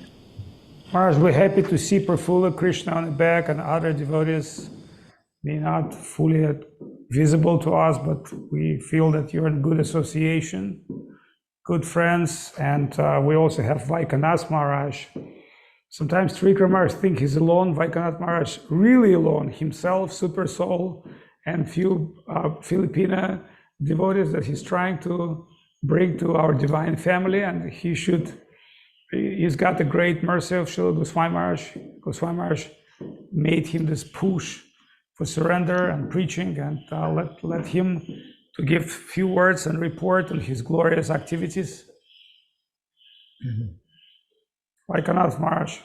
Maharaj, we're happy to see Prafula Krishna on the back and other devotees may not fully visible to us, but we feel that you're in good association, good friends. And we also have Vaikanath Maharaj. Sometimes Trivikram Maharaj think he's alone. Vaikanath Maharaj really alone, himself, super soul, and few Filipina devotees that he's trying to bring to our divine family. And he's got the great mercy of Srila Goswami Maharaj. Goswami Maharaj made him this push for surrender and preaching, and let him to give few words and report on his glorious activities. Vaikanath Maharaj.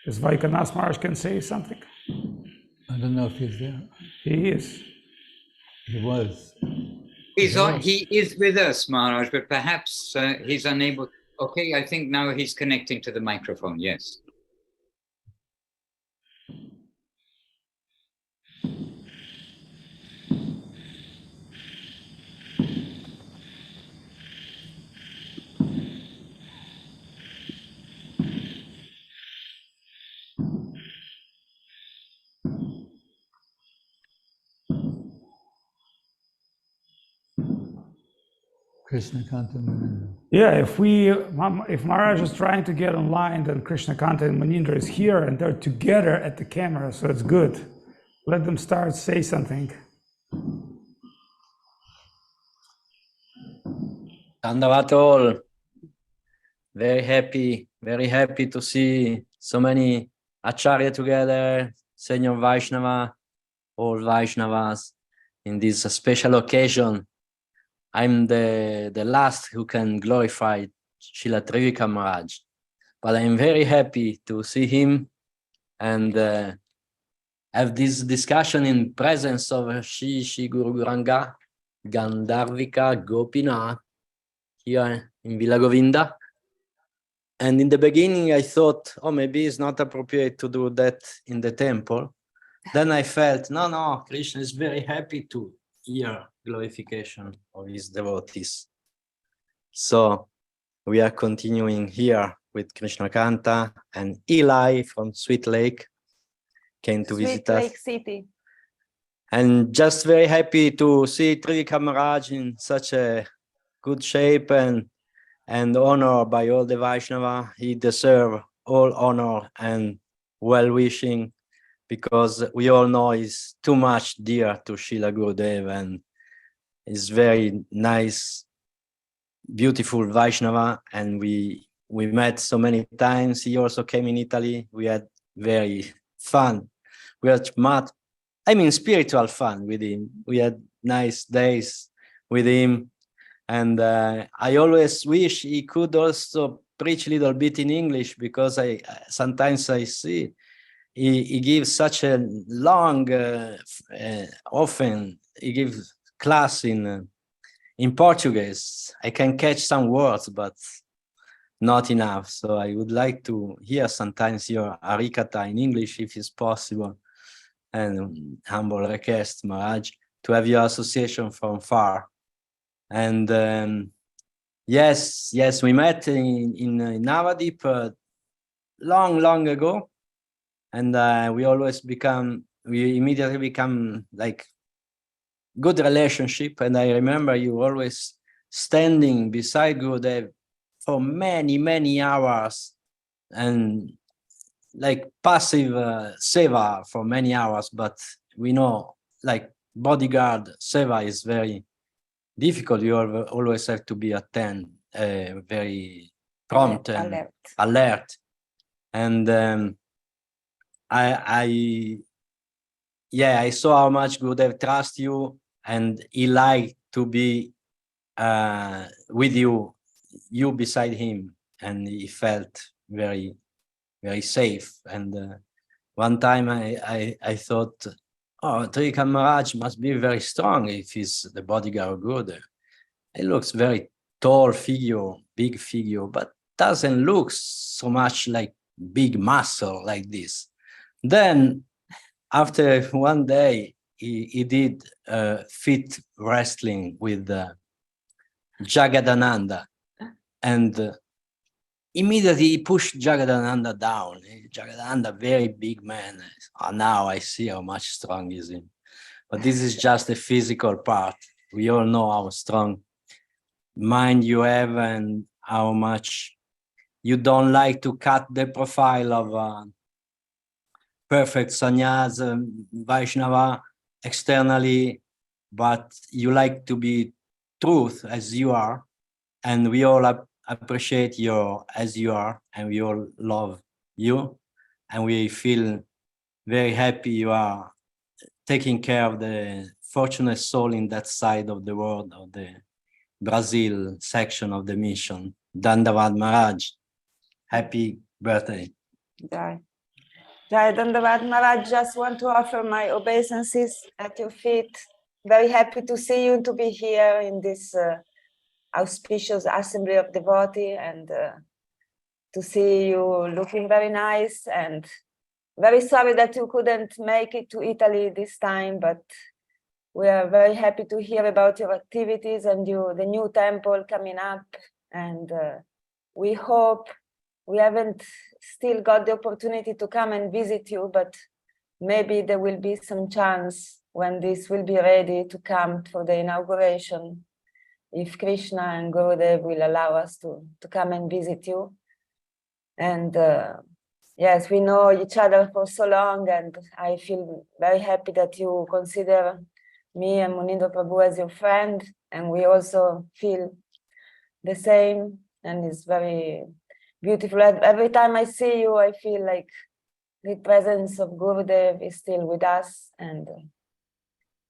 Is Vaikanas Maharaj can say something? I don't know if he's there. He is. He was. He is with us, Maharaj, but perhaps he's unable. Okay, I think now he's connecting to the microphone. Yes. Krishna Kanta Munindra. Yeah, if Maharaj is trying to get online, then Krishna Kanta and Munindra is here and they're together at the camera, so it's good. Let them start, say something. Dandavat all. Very happy to see so many acharya together, senior Vaishnava, all Vaishnavas in this special occasion. I'm the last who can glorify Srila Trivikram Maharaj, but I'm very happy to see him and have this discussion in presence of Shri Guru Gauranga, Gandharvika Gopinath here in Villa Govinda. And in the beginning, I thought, oh, maybe it's not appropriate to do that in the temple. Then I felt, no, Krishna is very happy to hear glorification of his devotees. So we are continuing here with Krishna Kanta, and Eli from Sweet Lake came to visit us. Sweet Lake City. And just very happy to see Trivikram Maharaj in such a good shape and honor by all the Vaishnava. He deserves all honor and well-wishing, because we all know he's too much dear to Srila Gurudeva and is very nice, beautiful Vaishnava. And we met so many times. He also came in Italy. We had very fun. We had spiritual fun with him. We had nice days with him. And I always wish he could also preach a little bit in English, because sometimes I see he gives such a long, often he gives class in Portuguese. I can catch some words, but not enough. So I would like to hear sometimes your Harikatha in English, if it's possible. And humble request, Maharaj, to have your association from far. And yes, we met in Navadip long ago. And we immediately become like good relationship. And I remember you always standing beside Gurudev for many hours, and like passive seva for many hours. But we know, like, bodyguard seva is very difficult. You always have to be very prompt and alert. And I saw how much Gurudev trusts you, and he liked to be with you beside him, and he felt very safe. And one time I thought, oh, Trivikram Maharaj must be very strong if he's the bodyguard of Gurudev. He looks very tall figure, big figure, but doesn't look so much like big muscle like this. Then after one day, he did fit wrestling with Jagadananda, and immediately he pushed Jagadananda down. Jagadananda, very big man. Now I see how much strong he is. But this is just the physical part. We all know how strong mind you have and how much you don't like to cut the profile of perfect sannyas, Vaishnava externally, but you like to be truth as you are. And we all appreciate you as you are, and we all love you. And we feel very happy you are taking care of the fortunate soul in that side of the world, of the Brazil section of the mission. Dandavat Maharaj, happy birthday. Jai. Jai Dandavat Maharaj, just want to offer my obeisances at your feet. Very happy to see you, to be here in this auspicious assembly of devotee, and to see you looking very nice, and very sorry that you couldn't make it to Italy this time, but we are very happy to hear about your activities and the new temple coming up, and we hope we haven't still got the opportunity to come and visit you, but maybe there will be some chance when this will be ready to come for the inauguration, if Krishna and Gurudev will allow us to come and visit you. And yes, we know each other for so long, and I feel very happy that you consider me and Munindra Prabhu as your friend, and we also feel the same, and it's very beautiful. Every time I see you, I feel like the presence of Gurudev is still with us, and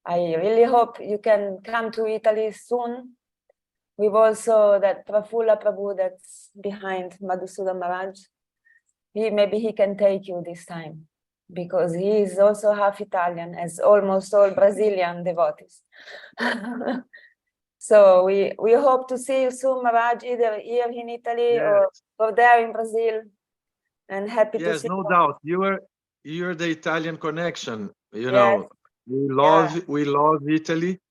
I really hope you can come to Italy soon. We've also that Prafula Prabhu that's behind Madhusudan Maharaj. Maybe he can take you this time, because he is also half Italian, as almost all Brazilian devotees. So we hope to see you soon, Maharaj, either here in Italy or there in Brazil. And happy to see no you. doubt. You're the Italian connection. You know, we love Italy,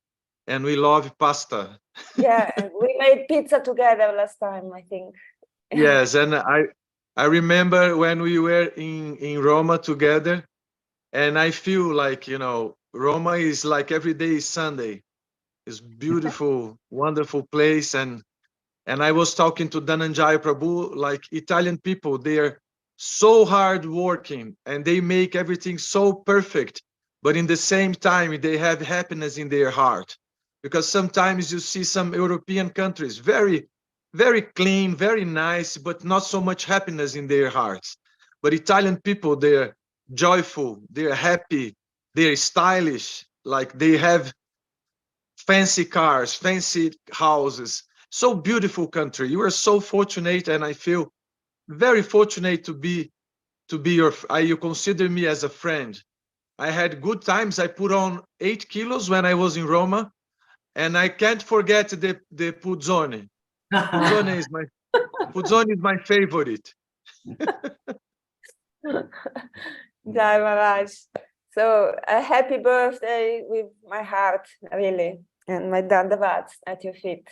and we love pasta. Yeah, and we made pizza together last time, I think. Yes, and I remember when we were in Roma together, and I feel like, you know, Roma is like every day is Sunday. It's beautiful, wonderful place, and I was talking to Dhananjaya Prabhu, like Italian people, they're so hard working and they make everything so perfect, but in the same time they have happiness in their heart. Because sometimes you see some European countries very, very clean, very nice, but not so much happiness in their hearts. But Italian people, they're joyful, they're happy, they're stylish, like they have fancy cars, fancy houses. So beautiful country. You are so fortunate, and I feel very fortunate to be you consider me as a friend. I had good times. I put on 8 kilos when I was in Roma, and I can't forget the Puzzone. Puzzone is my favorite. Jai Maharaj. So a happy birthday with my heart, really, and my dandavats at your feet.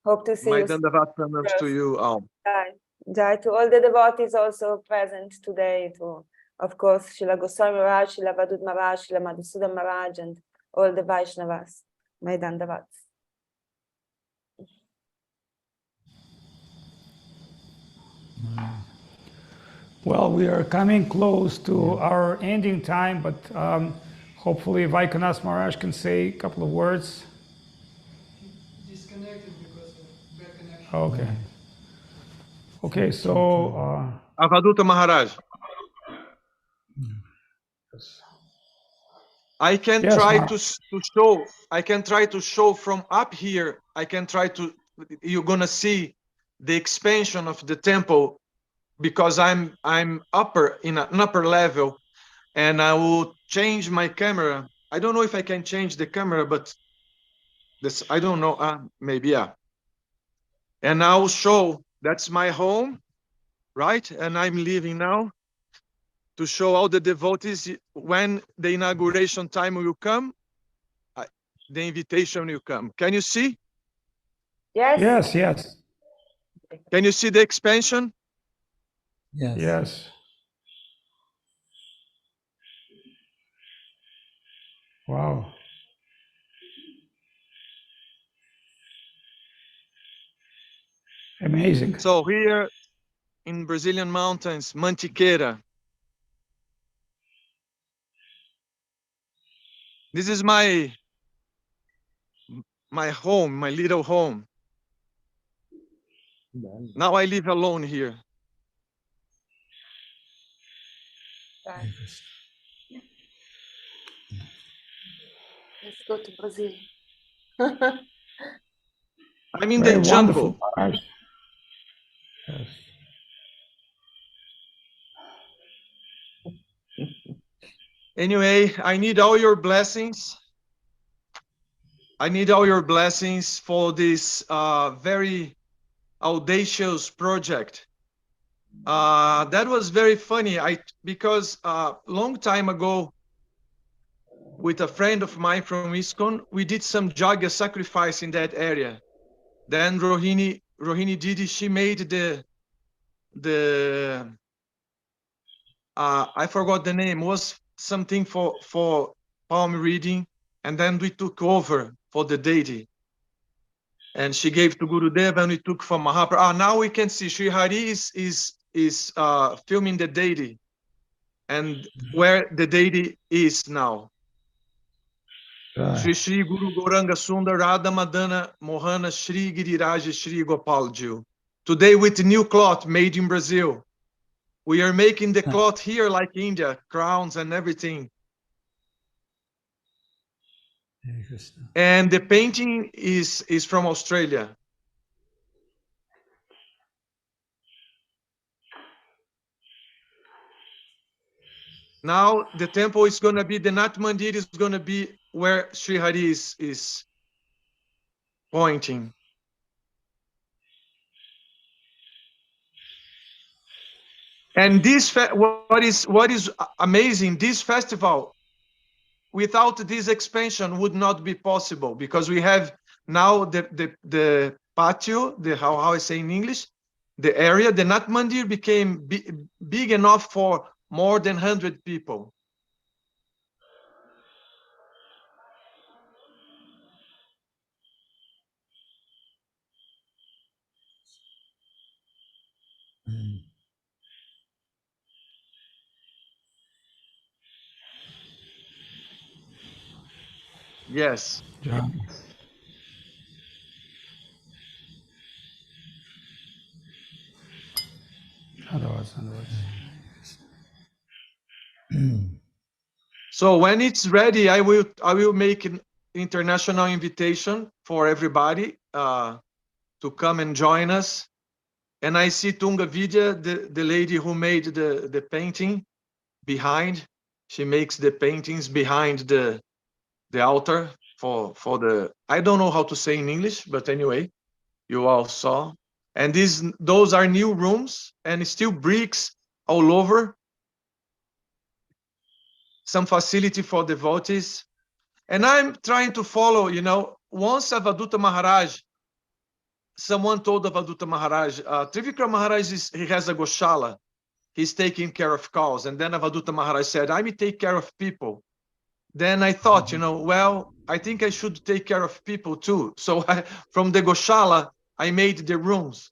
Hope to see you. My dandavat pranams to you all. Jai to all the devotees also present today, to, of course, Srila Goswami Maharaj, Srila Avadhut Maharaj, Srila Madhusudan Maharaj, and all the Vaishnavas. My dandavats. Well, we are coming close to our ending time, but hopefully Vaikunas Maharaj can say a couple of words. Disconnected because of bad connection. Okay. Okay, so Avadhut Maharaj. I can try to show. I can try to show from up here. I can try to. You're gonna see the expansion of the temple, because I'm upper in an upper level, and I will change my camera. I don't know if I can change the camera, but this I don't know. Maybe yeah. And I will show. That's my home, right? And I'm leaving now to show all the devotees when the inauguration time will come. The invitation will come. Can you see? Yes. Yes. Can you see the expansion? Yes. Wow. Amazing. So here in Brazilian mountains, Mantiqueira. This is my home, my little home. Now I live alone here. Let's go to Brazil. I'm in the jungle. Yes. Anyway, I need all your blessings. I need all your blessings for this very audacious project. That was very funny. Because long time ago, with a friend of mine from ISKCON, we did some Jagya sacrifice in that area. Then Rohini Didi, she made the I forgot the name, was something for palm reading, and then we took over for the deity. And she gave to Gurudeva, and we took from Mahaprabhu. Now we can see Sri Hari is filming the deity, and where the deity is now. Sri Sri Guru Gauranga Sundar Radha Madana Mohana Sri Giriraj Sri Gopal Jiu. Today with new cloth made in Brazil. We are making the cloth here like India, crowns and everything. And the painting is from Australia. Now the temple is going to be, the Nat Mandir is going to be where Sri Hari is pointing. And this, what is amazing, this festival, without this expansion would not be possible, because we have now the patio, how I say in English, the area, the Nat Mandir became big enough for more than 100 people. Yes. So when it's ready, I will make an international invitation for everybody to come and join us. And I see Tunga Vidya, the lady who made the painting behind. She makes the paintings behind the altar for the, I don't know how to say in English, but anyway, you all saw. And those are new rooms, and still bricks all over. Some facility for devotees. And I'm trying to follow, once Avadhut Maharaj, someone told Avadhut Maharaj, Trivikram Maharaj he has a Goshala. He's taking care of cows. And then Avadhut Maharaj said, I will take care of people. Then I thought, well, I think I should take care of people too. So from the Goshala, I made the rooms.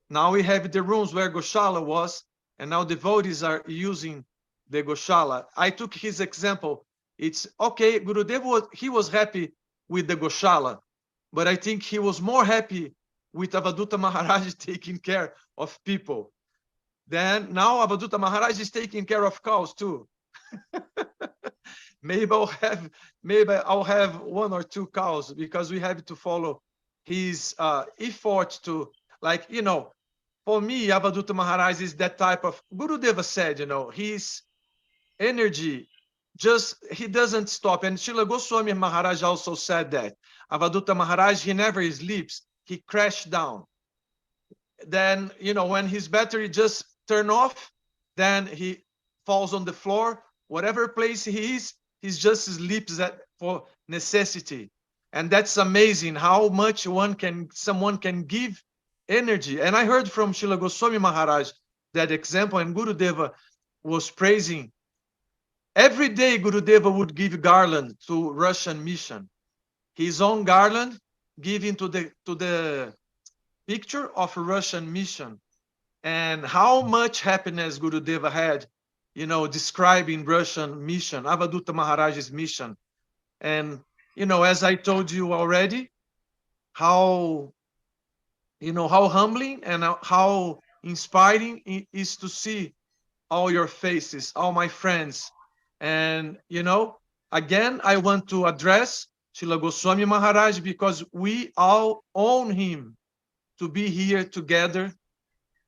Now we have the rooms where Goshala was, and now devotees are using the Goshala. I took his example. It's okay, Gurudev he was happy with the Goshala, but I think he was more happy with Avadhut Maharaj taking care of people. Then now Avadhut Maharaj is taking care of cows too. Maybe I'll have 1 or 2 cows, because we have to follow his effort to, like, for me, Avadhut Maharaj is that type of, Gurudeva said, his energy he doesn't stop. And Srila Goswami Maharaj also said that. Avadhut Maharaj, he never sleeps, he crashed down. Then, when his battery just turn off, then he falls on the floor. Whatever place he is, he just sleeps for necessity. And that's amazing how much someone can give energy. And I heard from Srila Goswami Maharaj that example, and Gurudeva was praising. Every day Gurudeva would give garland to Russian mission. His own garland given to the picture of a Russian mission. And how much happiness Gurudeva had, describing Russian mission, Avadhut Maharaj's mission. And, as I told you already, how humbling and how inspiring it is to see all your faces, all my friends. And, again, I want to address Srila Goswami Maharaj, because we all own him to be here together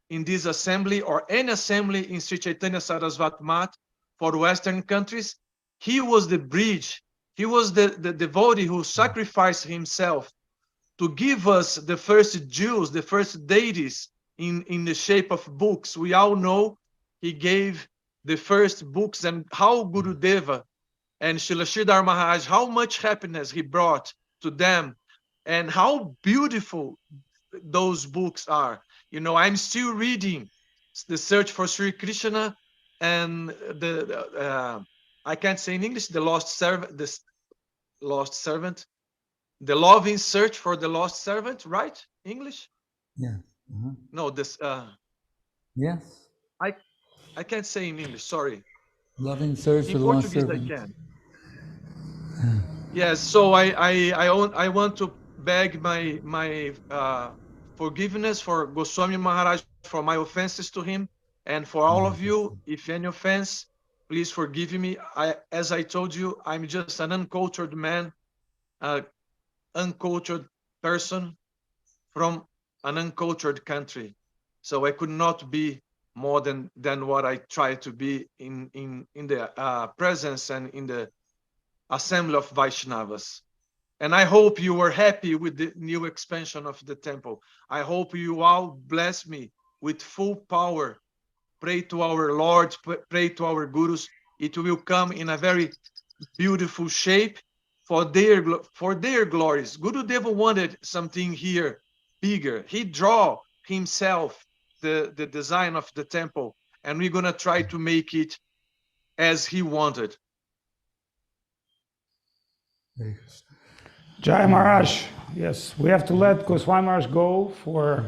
in this assembly, or any assembly in Sri Chaitanya Sarasvati Math for Western countries. He was the bridge. He was the devotee who sacrificed himself to give us the first Jews, the first deities in the shape of books. We all know he gave the first books, and how Gurudeva and Srila Sridhar Maharaj, how much happiness he brought to them, and how beautiful those books are. You know, I'm still reading The Search for Sri Krishna and I can't say in English, the lost servant, the loving search for the lost servant, right? English? Yeah. No, this Yes. I can't say in English, sorry. Loving search for In the lost Portuguese I servant. can. Yes, so I want to beg my forgiveness for Goswami Maharaj for my offenses to him, and for all of you, if any offense, please forgive me. As I told you, I'm just an uncultured man, uncultured person from an uncultured country, so I could not be more than what I try to be in the presence and in the assembly of Vaishnavas. And I hope you were happy with the new expansion of the temple. I hope you all bless me with full power. Pray to our Lord, pray to our Gurus. It will come in a very beautiful shape for their glories. Gurudeva wanted something here bigger. He drew himself the design of the temple, and we're going to try to make it as he wanted. Jai Maharaj, yes, we have to let Goswami Maharaj go for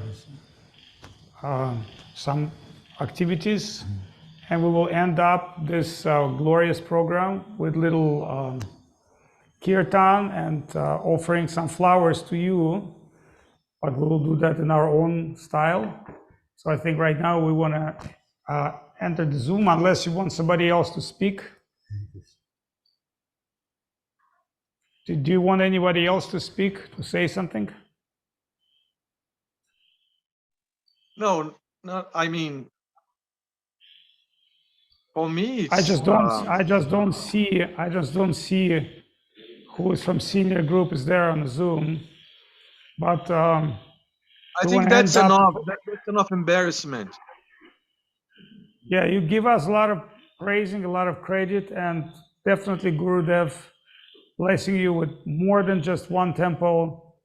some activities, and we will end up this glorious program with little kirtan and offering some flowers to you, but we will do that in our own style. So I think right now we want to enter the Zoom, unless you want somebody else to speak. Do you want anybody else to speak, to say something? No, I mean, for me, it's, I just don't see who is from senior group is there on the Zoom. But I think that's enough. That's enough embarrassment. Yeah, you give us a lot of praising, a lot of credit, and definitely Gurudev blessing you with more than just one temple.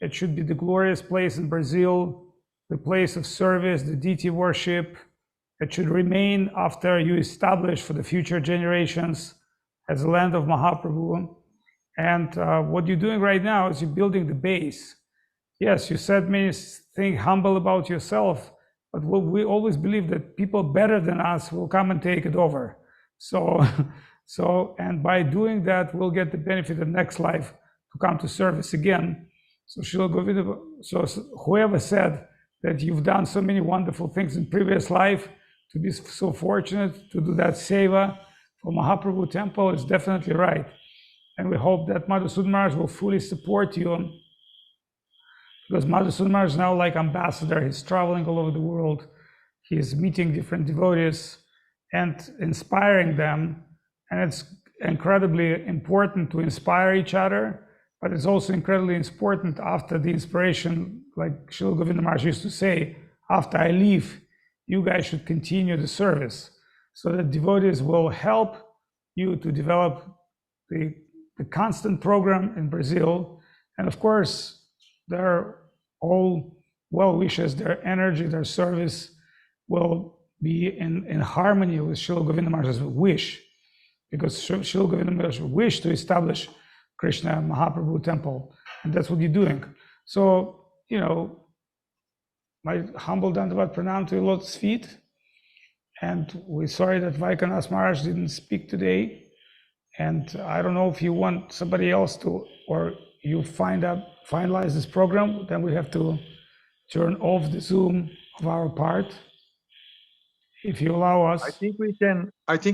It should be the glorious place in Brazil, the place of service, the deity worship. It should remain after you establish for the future generations as the land of Mahaprabhu. And what you're doing right now is you're building the base. Yes, you said many things humble about yourself, but we always believe that people better than us will come and take it over. So, and by doing that, we'll get the benefit of next life to come to service again. So Srila Govinda, so whoever said that you've done so many wonderful things in previous life, to be so fortunate to do that seva for Mahaprabhu temple is definitely right. And we hope that Madhusudan Maharaj will fully support you, because Madhusudan Maharaj is now like ambassador. He's traveling all over the world. He's meeting different devotees and inspiring them. And it's incredibly important to inspire each other, but it's also incredibly important after the inspiration, like Srila Govinda Maharaj used to say, after I leave, you guys should continue the service, so that devotees will help you to develop the constant program in Brazil. And of course, their all well wishes, their energy, their service will be in harmony with Srila Govinda Maharaj's wish, because Srila Govinda Maharaj wished to establish Krishna Mahaprabhu temple, and that's what you're doing. So, you know, my humble Dandavat pranam to your lotus feet, and we're sorry that Vaikanath Maharaj didn't speak today. And I don't know if you want somebody else to, or you finalize this program, then we have to turn off the Zoom of our part. If you allow us. I think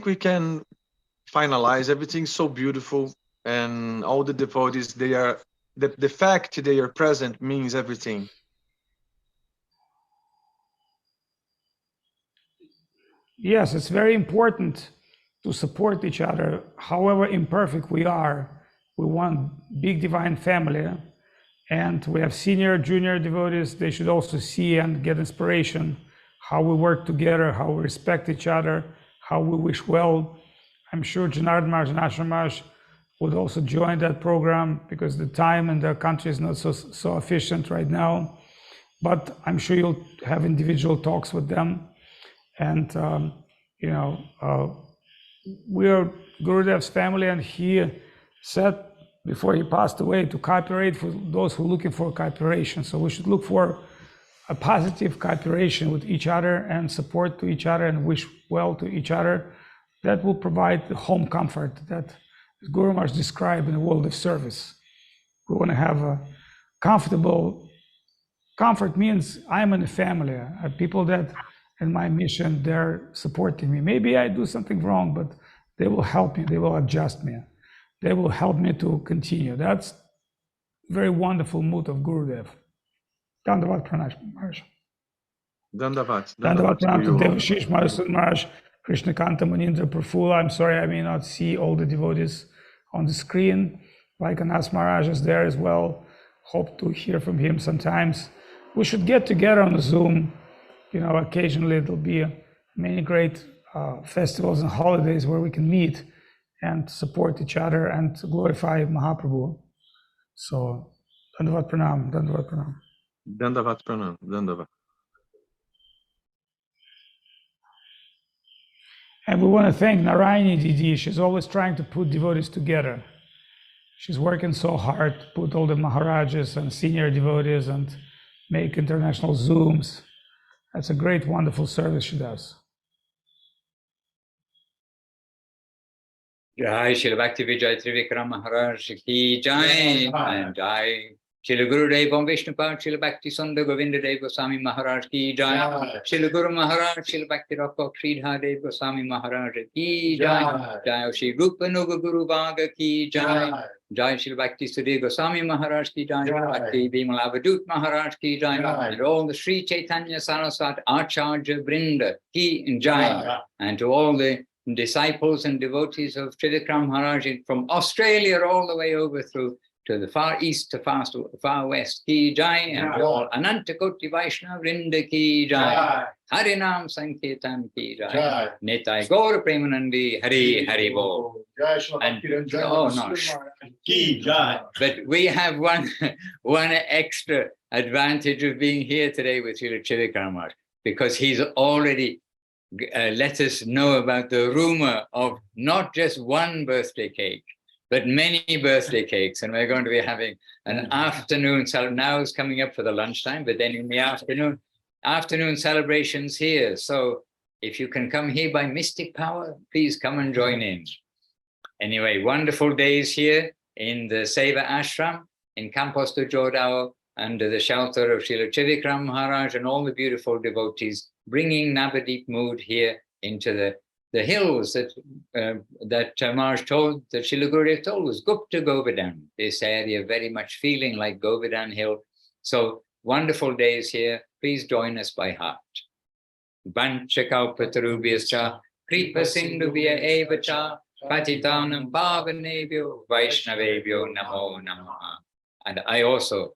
we can finalize. Everything's so beautiful, and all the devotees, they are, the fact they are present means everything. Yes, it's very important to support each other, however imperfect we are. We want big divine family, and we have senior, junior devotees. They should also see and get inspiration how we work together, how we respect each other, how we wish well. I'm sure Narada Maharaj and Ashram Maharaj would also join that program because the time in their country is not so efficient right now. But I'm sure you'll have individual talks with them. And, we are Gurudev's family, and he said before he passed away to cooperate for those who are looking for cooperation. So we should look for a positive cooperation with each other and support to each other and wish well to each other. That will provide the home comfort that Guru Maharaj described in the world of service. We want to have a comfortable. Comfort means I'm in a family. I have people that in my mission, they're supporting me. Maybe I do something wrong, but they will help me. They will adjust me. They will help me to continue. That's a very wonderful mood of Gurudev. Dandavat Pranam Maharaj. Dandavat. Dandavat Pranam to Devashisha Madhusudan Maharaj, Krishnakanta Munindra Prafula. I'm sorry, I may not see all the devotees on the screen. Vaikanas Maharaj is there as well. Hope to hear from him sometimes. We should get together on the Zoom. Occasionally there'll be many great festivals and holidays where we can meet and support each other and glorify Mahaprabhu. So, Dandavat Pranam, Dandavat Pranam. Dandavat Pranam, Dandavat. And we want to thank Narayani Didi. She's always trying to put devotees together. She's working so hard to put all the Maharajas and senior devotees and make international Zooms. That's a great, wonderful service she does. Jai Srila Bhakti Vijay Trivikram Maharaj ki Jai, and Jai Srila Gurudeva and Srila Bhakti Sundar Govinda Dev Goswami Maharaj ki Jai, Srila Guru Maharaj, Srila Bhakti Rakha Sridhar Dev Goswami Maharaj ki Jai, Jai Sri Rupa Nuga Guru Bhaga ki Jai, Jai Srila Bhakti Sudhir Goswami Maharaj ki Jai, Bhakti Bimal Avadhut Maharaj ki Jai, and all the Sri Chaitanya Saraswat Acharya Vrinda ki Jai, and to all the disciples and devotees of Trivikram Maharaj from Australia all the way over through to the far east to far west ki Jai, and all Ananta Koti Vaishnava Vrinda ki Jai, Harinam Sankirtan ki Jai, Nitai Gaura Premanandi Hari Hari Bo. But we have one extra advantage of being here today with Srila Trivikram Maharaj, because he's already let us know about the rumor of not just one birthday cake, but many birthday cakes. And we're going to be having an afternoon, so now it's coming up for the lunchtime, but then in the afternoon celebrations here. So if you can come here by mystic power, please come and join in. Anyway, wonderful days here in the Seva Ashram in Campos de Jordao, under the shelter of Srila Trivikram Maharaj and all the beautiful devotees, bringing Navadip mood here into the hills that Maharaj told, that Srila Gurudev told was Gupta Govardhan. This area very much feeling like Govardhan Hill. So wonderful days here. Please join us by heart. Vanchakalpatarubhyascha kripa sindhubhya evacha patitanam pavanebhyo vaishnavebhyo namo namaha. And I also,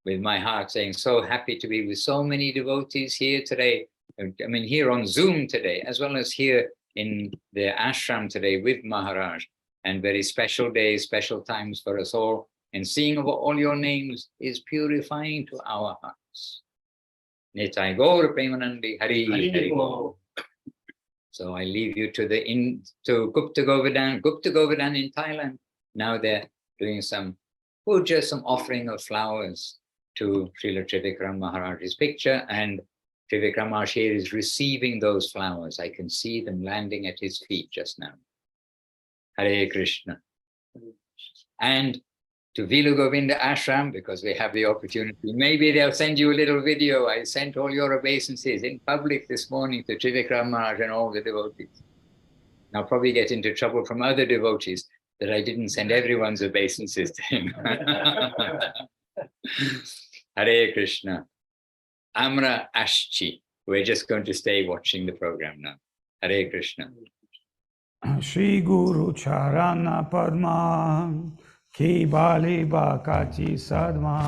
with my heart, saying so happy to be with so many devotees here today. I mean, here on Zoom today, as well as here in the ashram today with Maharaj, and very special days, special times for us all. And seeing of all your names is purifying to our hearts. Nitai Gaura Premanandi Hari Hari Bo. So I leave you to Gupta Govardhan in Thailand. Now they're doing some puja, some offering of flowers to Srila Trivikram Maharaj's picture, and Trivikram Maharaj here is receiving those flowers. I can see them landing at his feet just now. Hare Krishna. And to Vilu Govinda Ashram, because we have the opportunity, maybe they'll send you a little video. I sent all your obeisances in public this morning to Trivikram Maharaj and all the devotees. I'll probably get into trouble from other devotees that I didn't send everyone's obeisances to him. Hare Krishna. Amra Ashchi. We're just going to stay watching the program now. Hare Krishna. Shri Guru-charana-padma ki Bali Bhakti sadma.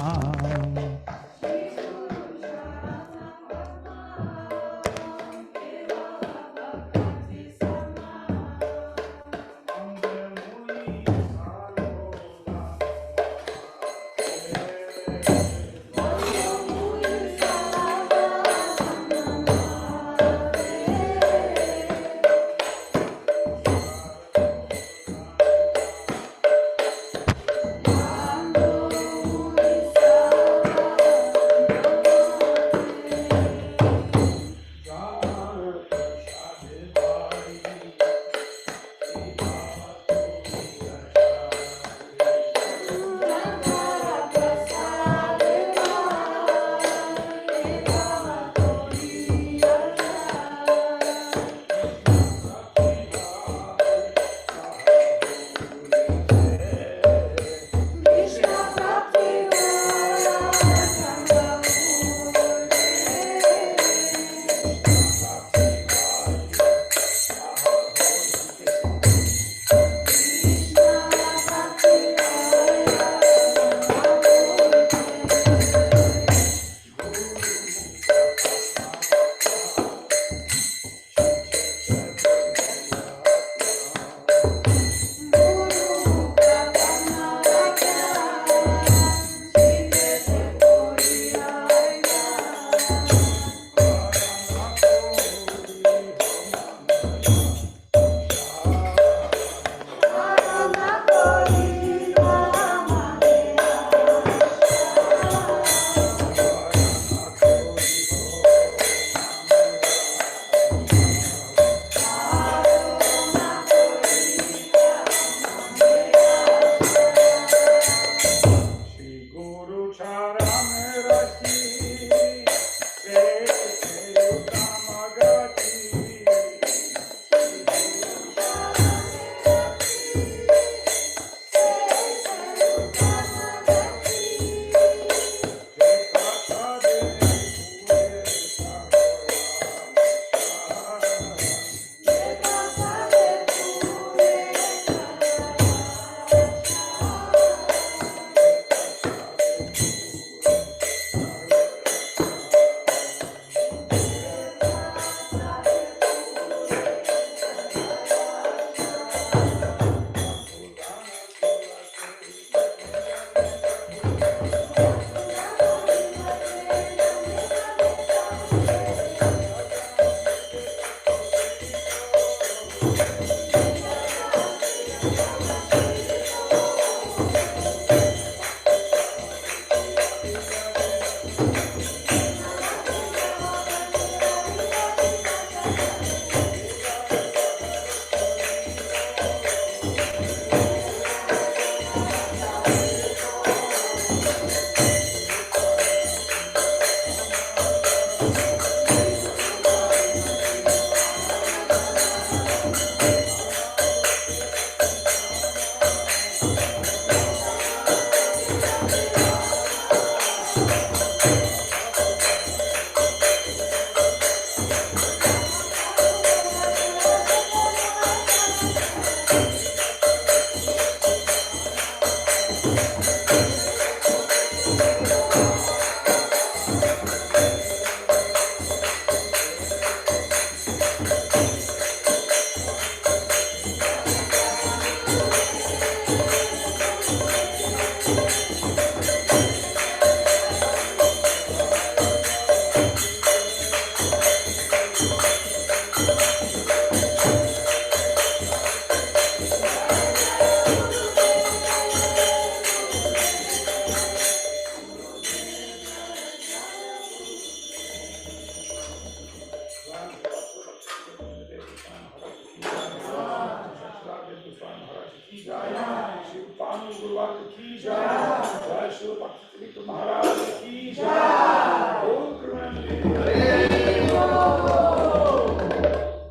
Srila Trivikram Maharaj ki jai.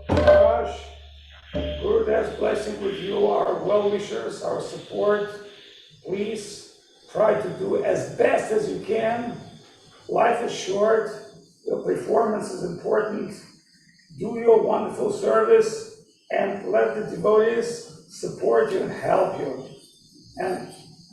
Maharaj, Gurudev's blessing with you, our well-wishers, our support. Please try to do as best as you can. Life is short. Your performance is important. Do your wonderful service. and let the devotees support you and help you. And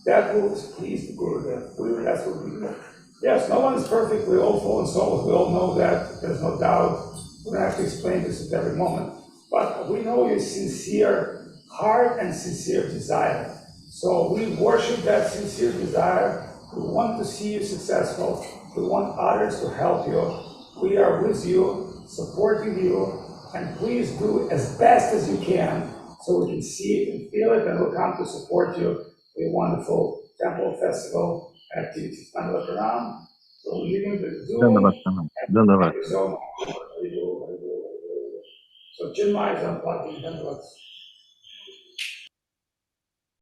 that will please the Gurudev. That's what we do. Yes, no one is perfect. We all fallen souls. We all know that. There's no doubt. We don't have to explain this at every moment. But we know your sincere heart and sincere desire. So we worship that sincere desire. We want to see you successful. We want others to help you. We are with you, supporting you, and please do as best as you can so we can see it and feel it, and we'll come to support you. A wonderful temple festival activities. Pranam. So we're leaving the Zoom. Thank you so much. So Chinmay is unplugging.